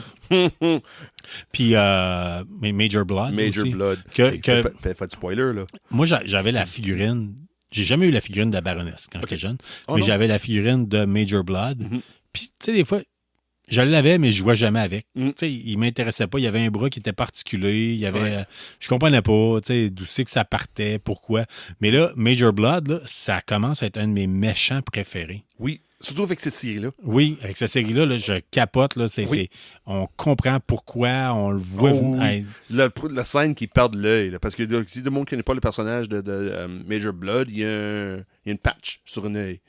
Puis mais Major Blood. Major aussi. Blood. Fait du spoiler, là. Moi, j'avais la figurine. J'ai jamais eu la figurine de la Baroness quand j'étais jeune. Oh mais non? j'avais la figurine de Major Blood. Mhm. Puis, tu sais, des fois, je l'avais, mais je jouais jamais avec. Mhm. Tu sais, il m'intéressait pas. Il y avait un bras qui était particulier. Il y avait, Ouais. je comprenais pas, tu sais, d'où c'est que ça partait, pourquoi. Mais là, Major Blood, là, ça commence à être un de mes méchants préférés. Oui, surtout avec cette série-là. Oui, avec cette série-là, là, je capote. Là, on comprend pourquoi, on le voit. Oh, oui. Hey, La scène qui perd l'œil. Là, parce que si le monde ne connaît pas le personnage de Major Blood, il y a une patch sur un œil.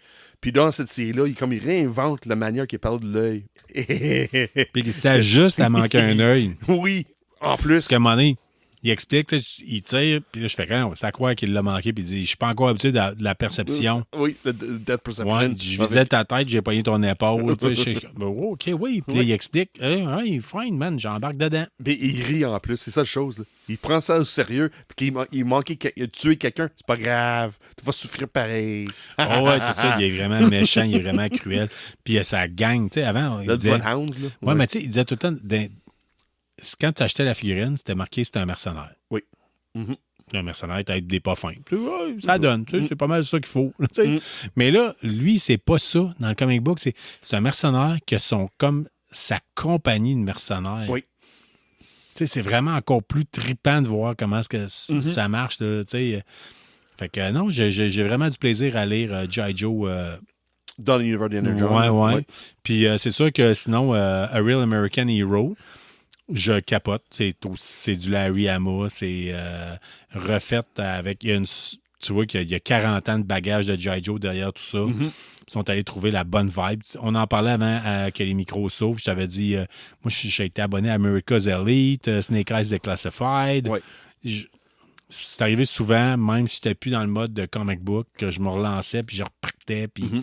Puis dans cette série-là, il réinvente la manière qu'il perd de l'œil. puis il s'ajuste à manquer un œil. Oui, en plus. Parce qu'à un moment donné, il explique, tu sais, il tire, puis là, je fais quand c'est à croire qu'il l'a manqué, puis il dit, je suis pas encore habitué de la perception. Oui, le Death Perception. Ouais, je visais ta tête, j'ai pogné ton épaule. Tu sais, OK, oui. Puis là, il explique, hey, fine, man, j'embarque dedans. Mais il rit en plus, c'est ça la chose. Là. Il prend ça au sérieux, puis il manquait il a tué quelqu'un, c'est pas grave, tu vas souffrir pareil. Oh, ouais, c'est ça, il est vraiment méchant, il est vraiment cruel. Puis sa gang, tu sais, avant, il Le disait... Bloodhounds, là. Ouais, mais tu sais, il disait tout le temps, quand tu achetais la figurine, c'était marqué c'était un mercenaire. Oui. Mhm. Un mercenaire, t'as des pas fins. Tu sais, ouais, ça donne, tu sais, c'est pas mal ça qu'il faut. Tu sais. Mm. Mais là, lui, c'est pas ça dans le comic book. C'est un mercenaire qui a comme sa compagnie de mercenaires. Oui. Tu sais, c'est vraiment encore plus trippant de voir comment est-ce que ça marche. Là, tu sais. Fait que non, j'ai vraiment du plaisir à lire G.I. Joe. Dans l'univers d'Energon. Ouais. Puis c'est sûr que sinon, A Real American Hero, je capote. C'est du Larry Hama. C'est refait avec... tu vois qu'il y a 40 ans de bagage de G.I. Joe derrière tout ça. Mhm. Ils sont allés trouver la bonne vibe. On en parlait avant que les micros s'ouvrent. Je t'avais dit, moi, j'ai été abonné à America's Elite, Snake Eyes Declassified. Ouais. C'est arrivé souvent, même si j'étais plus dans le mode de comic book, que je me relançais, puis je repartais, puis... Mhm.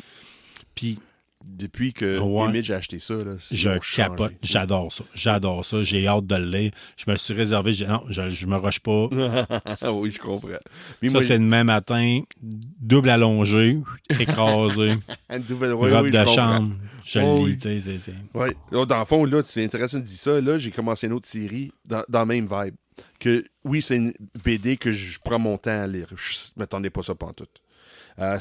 Puis Depuis que Ouais. Image a acheté ça, là, je ils ont capote. changé. J'adore ça. J'ai hâte de le lire. Je me suis réservé. Non, je me rush pas. Ah oui, je comprends. Mais Ça, moi, c'est demain matin. Double allongé, écrasé. une nouvelle- Robe ouais, oui, de je comprends. chambre. Je Oh, le oui. lis, tu sais. c'est- Ouais. Là, dans le fond, là, c'est intéressant de dire ça. Là, j'ai commencé une autre série dans la même vibe. Que, oui, c'est une BD que je prends mon temps à lire. Je ne m'attendais pas ça pantoute.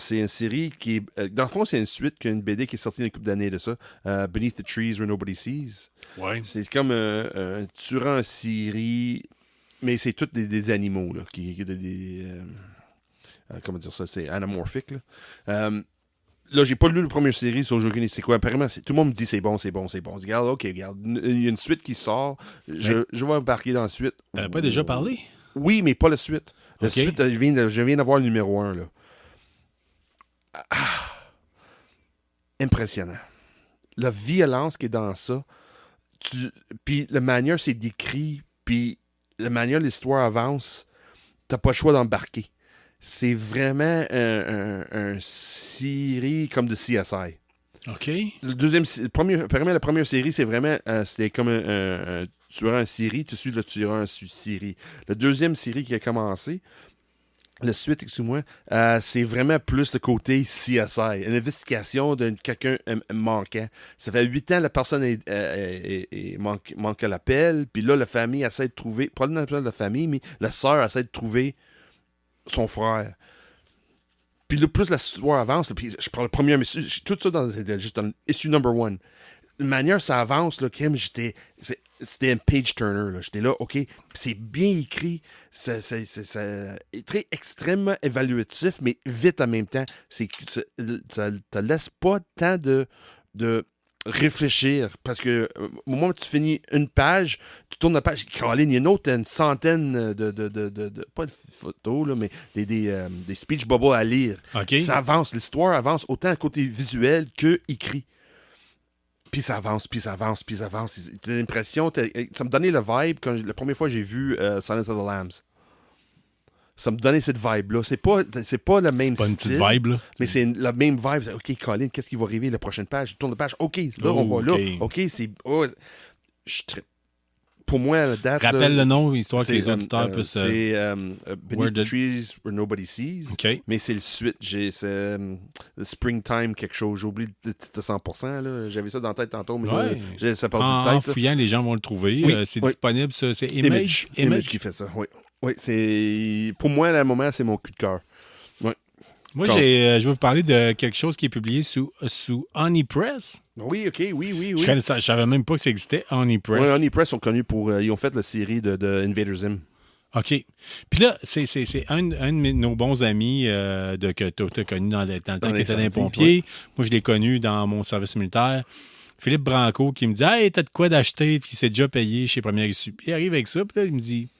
C'est une série qui est... dans le fond, c'est une suite qu'une BD qui est sortie il y a une couple d'années de ça. Beneath the Trees Where Nobody Sees. Ouais. C'est comme un tueur en série, mais c'est tous des animaux, là. Comment dire ça? C'est anamorphique, là. Là, j'ai pas lu la première série sur je connais c'est quoi. Apparemment, tout le monde me dit c'est bon. Je dis, regarde, OK, regarde. Il y a une suite qui sort. Je vais embarquer dans la suite. T'en as pas déjà parlé? Oui, mais pas la suite. La OK. suite, je viens d'avoir le numéro 1, là. Impressionnant. La violence qui est dans ça. Puis la manière c'est décrit, puis la manière l'histoire avance, t'as pas le choix d'embarquer. C'est vraiment un série comme de CSI. OK. Apparemment, la première série, c'est vraiment c'était comme un tueur en série, tu suis le tueur en série. La deuxième série qui a commencé, la suite, excuse-moi, c'est vraiment plus le côté CSI, une investigation de quelqu'un manquant. Ça fait 8 ans la personne manque à l'appel, puis là, la famille essaie de trouver, pas la famille, mais la sœur essaie de trouver son frère. Puis là, plus l'histoire avance, là, puis je prends le premier, mais tout ça c'était juste un issue number 1. De manière ça avance, là, Kim, c'était un page turner. Là. J'étais là, OK, puis c'est bien écrit, c'est très extrêmement évaluatif, mais vite en même temps. Ça te laisse pas tant de réfléchir, parce que au moment où tu finis une page, tu tournes la page, Caroline, il y a une centaine de pas de photos, là, mais des speech bubbles à lire. OK. Ça avance, l'histoire avance autant à côté visuel que écrit. Puis ça avance, puis ça avance, puis ça avance. T'as l'impression, ça me donnait le vibe quand la première fois que j'ai vu Silence of the Lambs. Ça me donnait cette vibe-là. C'est pas le même C'est pas une style. petite vibe, là. Mais c'est la même vibe. OK, Colin, qu'est-ce qui va arriver la prochaine page? Je tourne la page. OK, là, on va là. OK, c'est... Oh, pour moi, la date... Rappelle là, le nom, histoire que les auditeurs puissent... c'est Beneath the Trees Where Nobody Sees. OK. Mais c'est le suite. C'est Springtime quelque chose. J'ai oublié le titre de 100%. Là. J'avais ça dans la tête tantôt, mais Ouais. là, ça part En du tête. Là. fouillant, les gens vont le trouver. Oui, C'est oui. disponible, ça. C'est Image Image. qui fait ça, oui. Oui, c'est... Pour moi, à un moment, c'est mon coup de cœur. Moi, Cool. je vais vous parler de quelque chose qui est publié sous Honey Press. Oui, OK, oui. Je savais même pas que ça existait, Honey Press. Ouais, Honey Press sont connus pour... ils ont fait la série de Invader Zim. OK. Puis là, c'est un de nos bons amis que tu as connu dans le temps qu'il était dans les pompiers. Moi, je l'ai connu dans mon service militaire. Philippe Branco qui me dit « Hey, t'as de quoi d'acheter? » Puis il s'est déjà payé chez Première Issue. Puis il arrive avec ça, puis là, il me dit...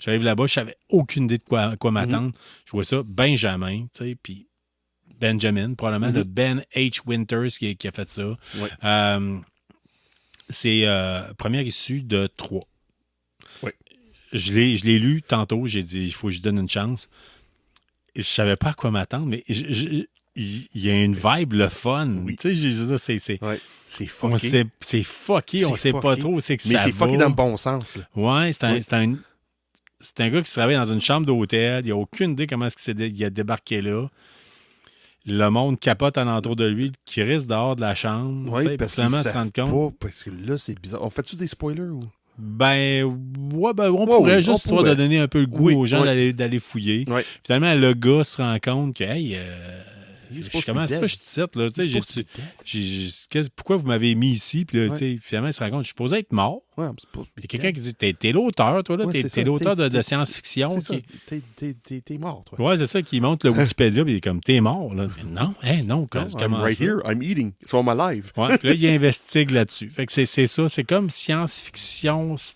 J'arrive là-bas, je savais aucune idée de quoi m'attendre. Je vois ça, Benjamin, tu sais, puis Benjamin, probablement le Ben H. Winters qui a fait ça. Ouais. C'est Première Issue de 3. Oui. Je l'ai lu tantôt, j'ai dit, il faut que je donne une chance. Et je savais pas à quoi m'attendre, mais il y a une vibe, le fun. Oui. Tu sais, c'est... Ouais. C'est fucké. C'est fucké, on sait pas trop où c'est que mais ça c'est va. fucké dans le bon sens. Là. Ouais, c'est un gars qui travaille dans une chambre d'hôtel. Il n'a aucune idée comment est-ce qu'il a débarqué là. Le monde capote alentour de lui, qui risque dehors de la chambre. Oui, parce qu'ils se savent rendre compte. pas, parce que là, c'est bizarre. On fait-tu des spoilers ou... On pourrait juste histoire de donner un peu le goût aux gens d'aller fouiller. Ouais. Finalement, le gars se rend compte que, hey, comment ça, je te cite, là? Pourquoi vous m'avez mis ici? Puis là, finalement, il se rend compte, je suis supposé être mort. Ouais, Il y a quelqu'un qui dit, t'es l'auteur, toi, là. Ouais, t'es l'auteur de science-fiction. C'est ça, t'es mort, toi. Ouais, c'est ça, qui montre le Wikipédia, puis il est comme, t'es mort, là. Non, non, I'm right ça? here, I'm eating, so I'm alive. Ouais, puis là, il investigue là-dessus. Fait que c'est ça, c'est comme science-fiction /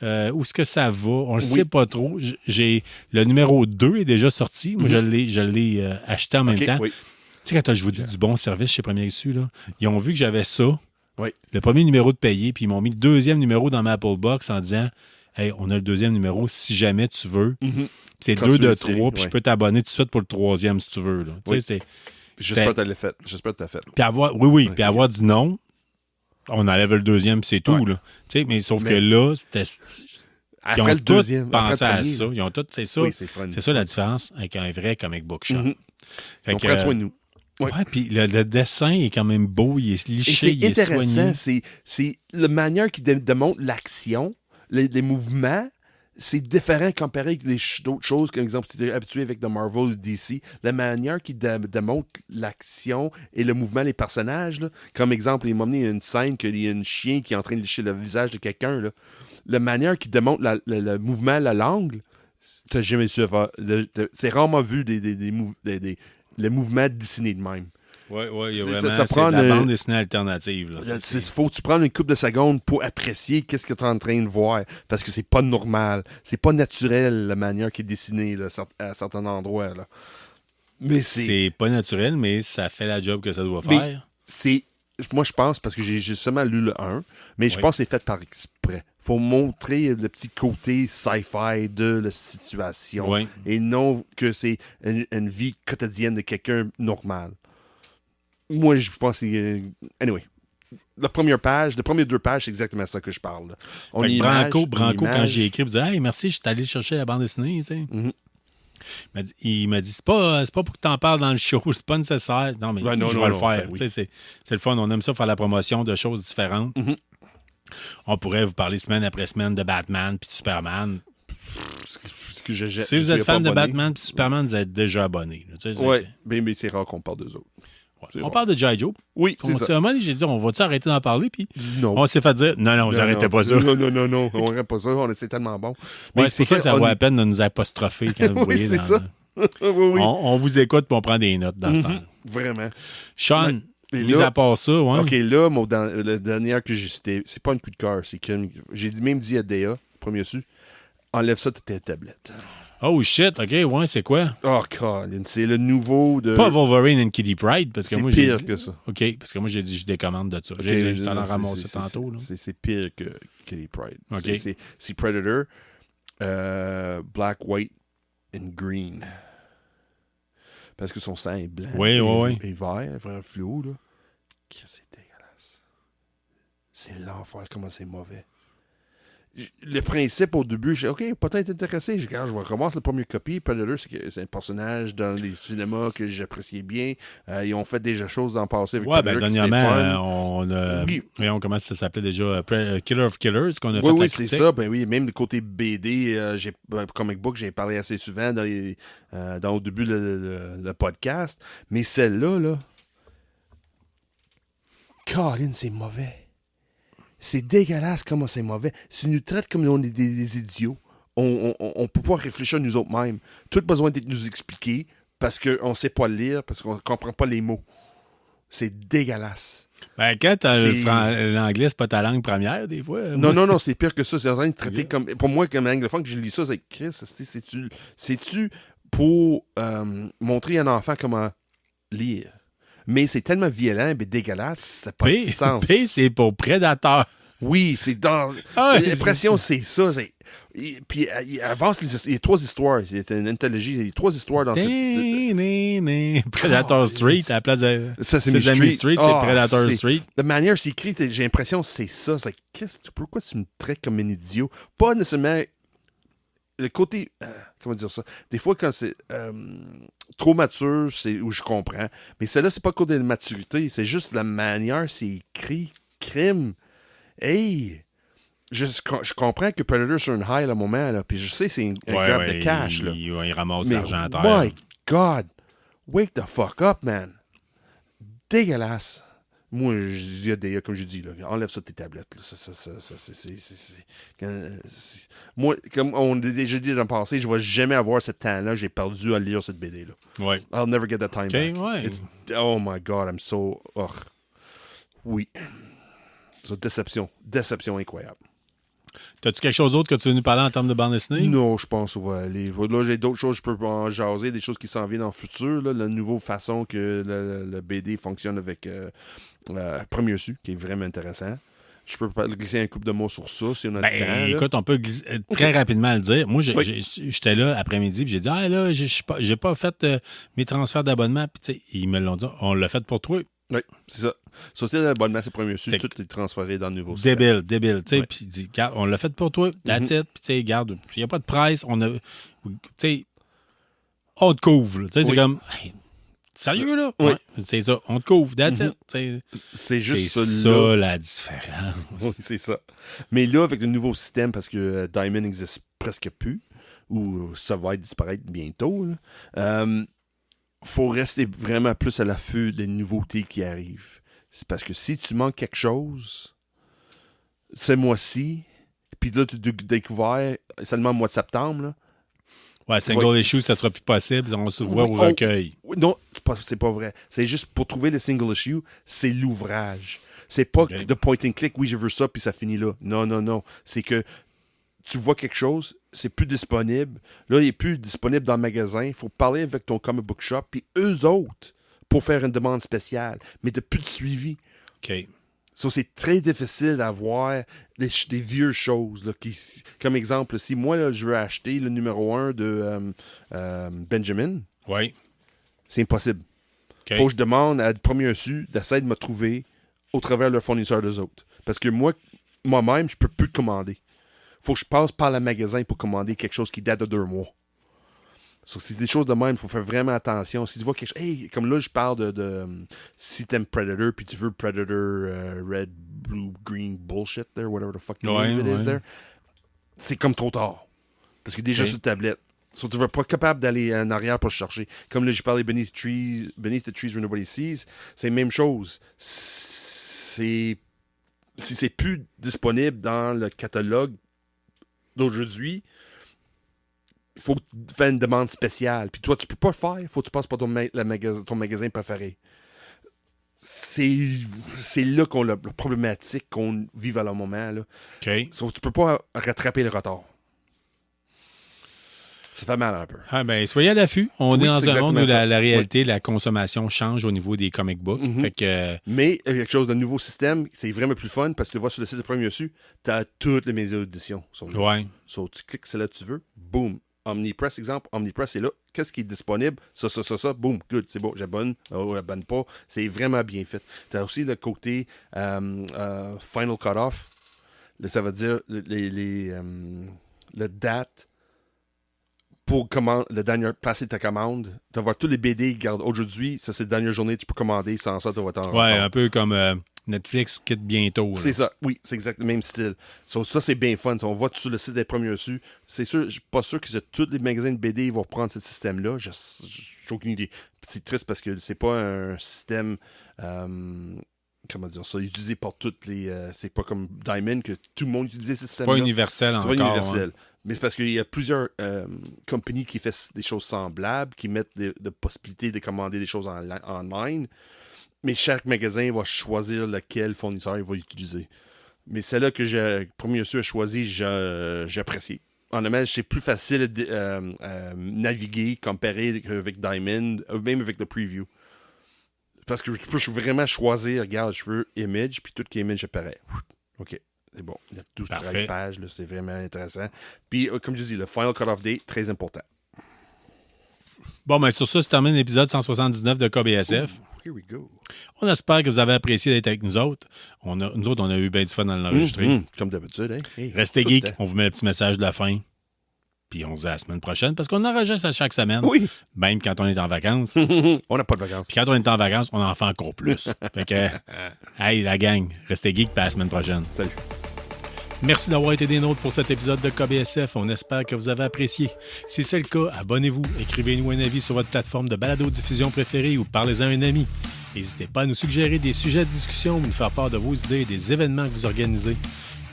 où est-ce que ça va? On le sait pas trop. Le numéro 2 est déjà sorti. Moi, je l'ai acheté en même temps. Oui. Tu sais, quand je vous dis du bon service chez Première Issue, là, ils ont vu que j'avais ça, Oui. le premier numéro de payé, puis ils m'ont mis le deuxième numéro dans ma Apple Box en disant « Hey, on a le deuxième numéro si jamais tu veux. C'est 2 de 3, puis je peux t'abonner tout de suite pour le troisième si tu veux. » J'espère que tu l'as fait. Puis avoir dit non, on enlève le deuxième, puis c'est tout. Là. Mais sauf que là, c'était... Ils ont tous pensé à ça. Ils ont tous, c'est ça. Oui, c'est fun. C'est ça la différence avec un vrai comic book shop. On prend soin de nous. Ouais, puis le dessin est quand même beau, il est liché, il est soigné. Et c'est intéressant, c'est la manière qui démontre l'action, les mouvements, c'est différent comparé avec d'autres choses, comme exemple, tu es habitué avec The Marvel ou DC. La manière qui démontre l'action et le mouvement des personnages, là. Comme exemple, il m'a amené une scène qu'il y a un chien qui est en train de licher le visage de quelqu'un. Là. La manière qui démontre le mouvement, l'angle, t'as jamais su faire. C'est rarement vu le mouvement dessiné de même. Oui, il y a Ça vraiment prend la bande dessinée alternative. Il faut que tu prennes une couple de secondes pour apprécier qu'est-ce que tu es en train de voir. Parce que c'est pas normal. C'est pas naturel, la manière qui est dessinée là, à certains endroits. Là. Mais c'est pas naturel, mais ça fait la job que ça doit faire. Moi, je pense, parce que j'ai seulement lu le 1, mais je pense que c'est fait par exprès. Faut montrer le petit côté sci-fi de la situation. Oui. Et non que c'est une vie quotidienne de quelqu'un normal. Moi, je pense que c'est... Anyway. La première 2 pages, c'est exactement ça que je parle. Là. Branco, quand j'ai écrit, il me dit « Hey, merci, je suis allé chercher la bande dessinée. » tu sais. Il m'a dit c'est pas pour que tu en parles dans le show, c'est pas nécessaire. Non, mais je vais le faire. Oui. C'est le fun. On aime ça faire la promotion de choses différentes. On pourrait vous parler semaine après semaine de Batman puis de Superman. que Si vous êtes fan de Batman et Superman, vous êtes déjà abonné. Oui, mais c'est rare qu'on parle d'eux autres. On parle de G.I. Joe. Oui, c'est ça. À un moment, j'ai dit, on va-tu arrêter d'en parler? Puis non. on s'est fait dire, non, vous arrêtez pas ça. Non, on n'arrête pas ça. C'est tellement bon. Mais c'est pour ça que ça vaut la peine de nous apostropher quand vous voyez. C'est ça. Oui. On vous écoute et on prend des notes dans ce temps. Vraiment. Sean, mis à part ça, ouais. OK, là, le dernier que j'ai cité, c'est pas une coup de cœur. C'est que j'ai même dit à Déa, premier su, enlève ça de ta tablette. Oh shit, OK, ouais, c'est quoi? Oh, Colin, c'est le nouveau de... Pas Wolverine and Kitty Pryde, parce que c'est moi, pire que ça. OK, parce que moi, j'ai dit, je décommande de ça. Okay, J'ai t'en ai ramassé tantôt. C'est pire que Kitty Pryde. OK. C'est Predator, Black, White and Green. Parce que son sang est blanc. Oui. Et vert, vraiment fluo, là. C'est dégueulasse. C'est l'enfer, comment c'est mauvais. Le principe au début, j'ai OK, peut-être intéressé. Je vais recommencer le premier copie. Predator, c'est un personnage dans les cinémas que j'appréciais bien. Ils ont fait déjà choses dans le passé avec Predator. Dernièrement, on a. Oui. On commence, ça s'appelait déjà Killer of Killers, qu'on a fait. Oui, c'est ça. Ben oui, même du côté BD, comic book, j'ai parlé assez souvent au début le podcast. Mais celle-là, là. Colin, c'est mauvais. C'est dégueulasse comment c'est mauvais. Si nous traite comme on est des idiots, on peut pas réfléchir nous autres mêmes. Tout besoin d'être nous expliqué parce qu'on ne sait pas lire, parce qu'on ne comprend pas les mots. C'est dégueulasse. Ben, quand l'anglais, c'est pas ta langue première, des fois. Non, c'est pire que ça. C'est en train de traiter comme... Pour moi, comme anglophone, que je lis ça, c'est Chris, c'est-tu pour montrer à un enfant comment lire? Mais c'est tellement violent et dégueulasse, ça n'a pas de sens. P, c'est pour prédateur. Oui, c'est dans... L'impression, c'est ça. Puis il avance il y a 3 histoires. C'est une anthologie. Il y a 3 histoires dans cette... Predator Street à la place de... Sesame Street. C'est Predator Street. La manière c'est écrit, j'ai l'impression que c'est ça. Pourquoi tu me traites comme un idiot? Pas nécessairement... Le côté... comment dire ça? Des fois, quand c'est trop mature, c'est où je comprends. Mais celle-là, c'est pas le côté de maturité. C'est juste la manière, c'est écrit. Crime. Hey! Je comprends que Predator sur une high à le moment, là, puis je sais que c'est un grab de cash. Là. Il ramasse l'argent à terre. My God! Wake the fuck up, man! Dégueulasse! Moi, je dis à Déa, comme je dis, là, enlève ça de tes tablettes. Là. Moi, comme on a déjà dit dans le passé, je ne vais jamais avoir ce temps-là. J'ai perdu à lire cette BD-là. Ouais. I'll never get that time back. Ouais. Oh my God, I'm so... Oh. Oui. C'est déception. Déception incroyable. T'as-tu quelque chose d'autre que tu veux nous parler en termes de bande dessinée? Non, je pense qu'on va aller. Là, j'ai d'autres choses, je peux en jaser, des choses qui s'en viennent dans le futur. Là, la nouvelle façon que le BD fonctionne avec Premier Su, qui est vraiment intéressant. Je peux glisser un couple de mots sur ça si on a le temps. Écoute, on peut très rapidement le dire. Moi, j'étais là après-midi et j'ai dit là, j'ai pas fait mes transferts d'abonnement. Puis, ils me l'ont dit, on l'a fait pour toi. Oui, c'est ça. Sauter l'abonnement, c'est Premier Su, tout est transféré dans le nouveau système. Débile. Puis, il dit, regarde, on l'a fait pour toi. That's it. Puis, regarde, il n'y a pas de presse. On te couvre. C'est comme. Hey, sérieux, là? Oui. Ouais, c'est ça. On te couvre. That's it. C'est juste ça la différence. Oui, c'est ça. Mais là, avec le nouveau système, parce que Diamond n'existe presque plus, ou ça va disparaître bientôt, faut rester vraiment plus à l'affût des nouveautés qui arrivent. C'est parce que si tu manques quelque chose, ce mois-ci, puis là, tu découvres seulement le mois de septembre, là, ouais, single issue, ça sera plus possible. On se voit au recueil. Non, c'est pas vrai. C'est juste pour trouver le single issue, c'est l'ouvrage. C'est pas de point and click, oui, je veux ça, puis ça finit là. Non. C'est que tu vois quelque chose, c'est plus disponible. Là, il est plus disponible dans le magasin. Il faut parler avec ton comic book shop, puis eux autres, pour faire une demande spéciale. Mais de plus de suivi. OK. So, c'est très difficile d'avoir des vieux choses. Là, comme exemple, si moi, là, je veux acheter le numéro 1 de Benjamin, c'est impossible. Il faut que je demande à Premier Su d'essayer de me trouver au travers de leur fournisseur des autres. Parce que moi-même, je peux plus commander. Faut que je passe par le magasin pour commander quelque chose qui date de 2 mois. So, c'est des choses de même, il faut faire vraiment attention. Si tu vois quelque chose... Hey, comme là, je parle de si t'aimes Predator, puis tu veux Predator Red, Blue, Green bullshit there, whatever the fuck the name of it is there, c'est comme trop tard. Parce que déjà Ok. sur tablette. So, tu ne vas pas capable d'aller en arrière pour le chercher. Comme là, j'ai parlé Beneath the Trees Where Nobody Sees, c'est la même chose. Si c'est plus disponible dans le catalogue d'aujourd'hui, il faut que tu fasses une demande spéciale. Puis toi, tu peux pas le faire. Il faut que tu passes par ton magasin préféré. C'est là qu'on a la problématique qu'on vit à le moment. Là. OK. So, tu peux pas rattraper le retard. Ça fait mal un peu. Ah ben, soyez à l'affût. On Oui, est dans c'est un monde où exactement ça. la réalité, la consommation change au niveau des comic books. Mhm. Fait que, Mais quelque chose de nouveau système, c'est vraiment plus fun parce que tu vois sur le site de Premier Dessus, tu as toutes les médias d'édition. ouais. So, tu cliques celle-là que tu veux, boum. Omnipress, exemple, Omnipress est là. Qu'est-ce qui est disponible? Ça, boum, good, c'est bon, j'abonne. Oh, j'abonne pas. C'est vraiment bien fait. Tu as aussi le côté Final Cut-Off. Ça veut dire la date pour passer ta commande. Tu vas voir tous les BD, regarde, aujourd'hui, ça c'est la dernière journée, tu peux commander, sans ça, tu vas t'en Ouais, retard. un peu comme Netflix quitte bientôt. là. C'est ça, oui, c'est exactement le même style. So, ça, c'est bien fun. So, on voit sur le site des premiers dessus. C'est sûr, je suis pas sûr que tous les magasins de BD vont reprendre ce système-là. J'ai aucune idée. C'est triste parce que c'est pas un système, comment dire ça, utilisé par toutes les... c'est pas comme Diamond que tout le monde utilise ce C'est système-là. pas universel C'est encore. pas universel. hein. Mais c'est parce qu'il y a plusieurs compagnies qui font des choses semblables, qui mettent des possibilités de commander des choses online. Mais chaque magasin va choisir lequel fournisseur il va utiliser. Mais celle-là que Premier Dessus a choisi, j'apprécie. Honnêtement, c'est plus facile à naviguer comparé avec Diamond, ou même avec le preview. Parce que je peux vraiment choisir, regarde, je veux image, puis tout qui est image apparaît. OK. C'est bon. Il y a 12-13 Parfait. pages, là, c'est vraiment intéressant. Puis, comme je dis, le Final Cut-Off Date, très important. Bon, ben sur ça, se termine l'épisode 179 de KBSF. Here we go. On espère que vous avez apprécié d'être avec nous autres. Nous autres, on a eu bien du fun dans l'enregistrer. Comme d'habitude, hein? Hey, Restez tout le geek. temps. On vous met un petit message de la fin. Puis on se dit à la semaine prochaine parce qu'on enregistre à chaque semaine. Oui. Même quand on est en vacances. On n'a pas de vacances. Puis quand on est en vacances, on en fait encore plus. Fait que, hey, la gang, restez geek, puis à la semaine prochaine. Salut. Merci d'avoir été des nôtres pour cet épisode de KBSF. On espère que vous avez apprécié. Si c'est le cas, abonnez-vous, écrivez-nous un avis sur votre plateforme de balado-diffusion préférée ou parlez-en à un ami. N'hésitez pas à nous suggérer des sujets de discussion ou nous faire part de vos idées et des événements que vous organisez.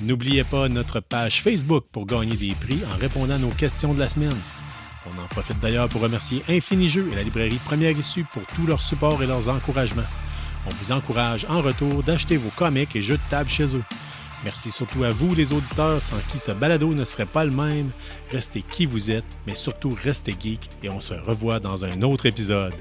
N'oubliez pas notre page Facebook pour gagner des prix en répondant à nos questions de la semaine. On en profite d'ailleurs pour remercier Infini Jeux et la librairie Première Issue pour tout leur support et leurs encouragements. On vous encourage en retour d'acheter vos comics et jeux de table chez eux. Merci surtout à vous, les auditeurs, sans qui ce balado ne serait pas le même. Restez qui vous êtes, mais surtout restez geek et on se revoit dans un autre épisode.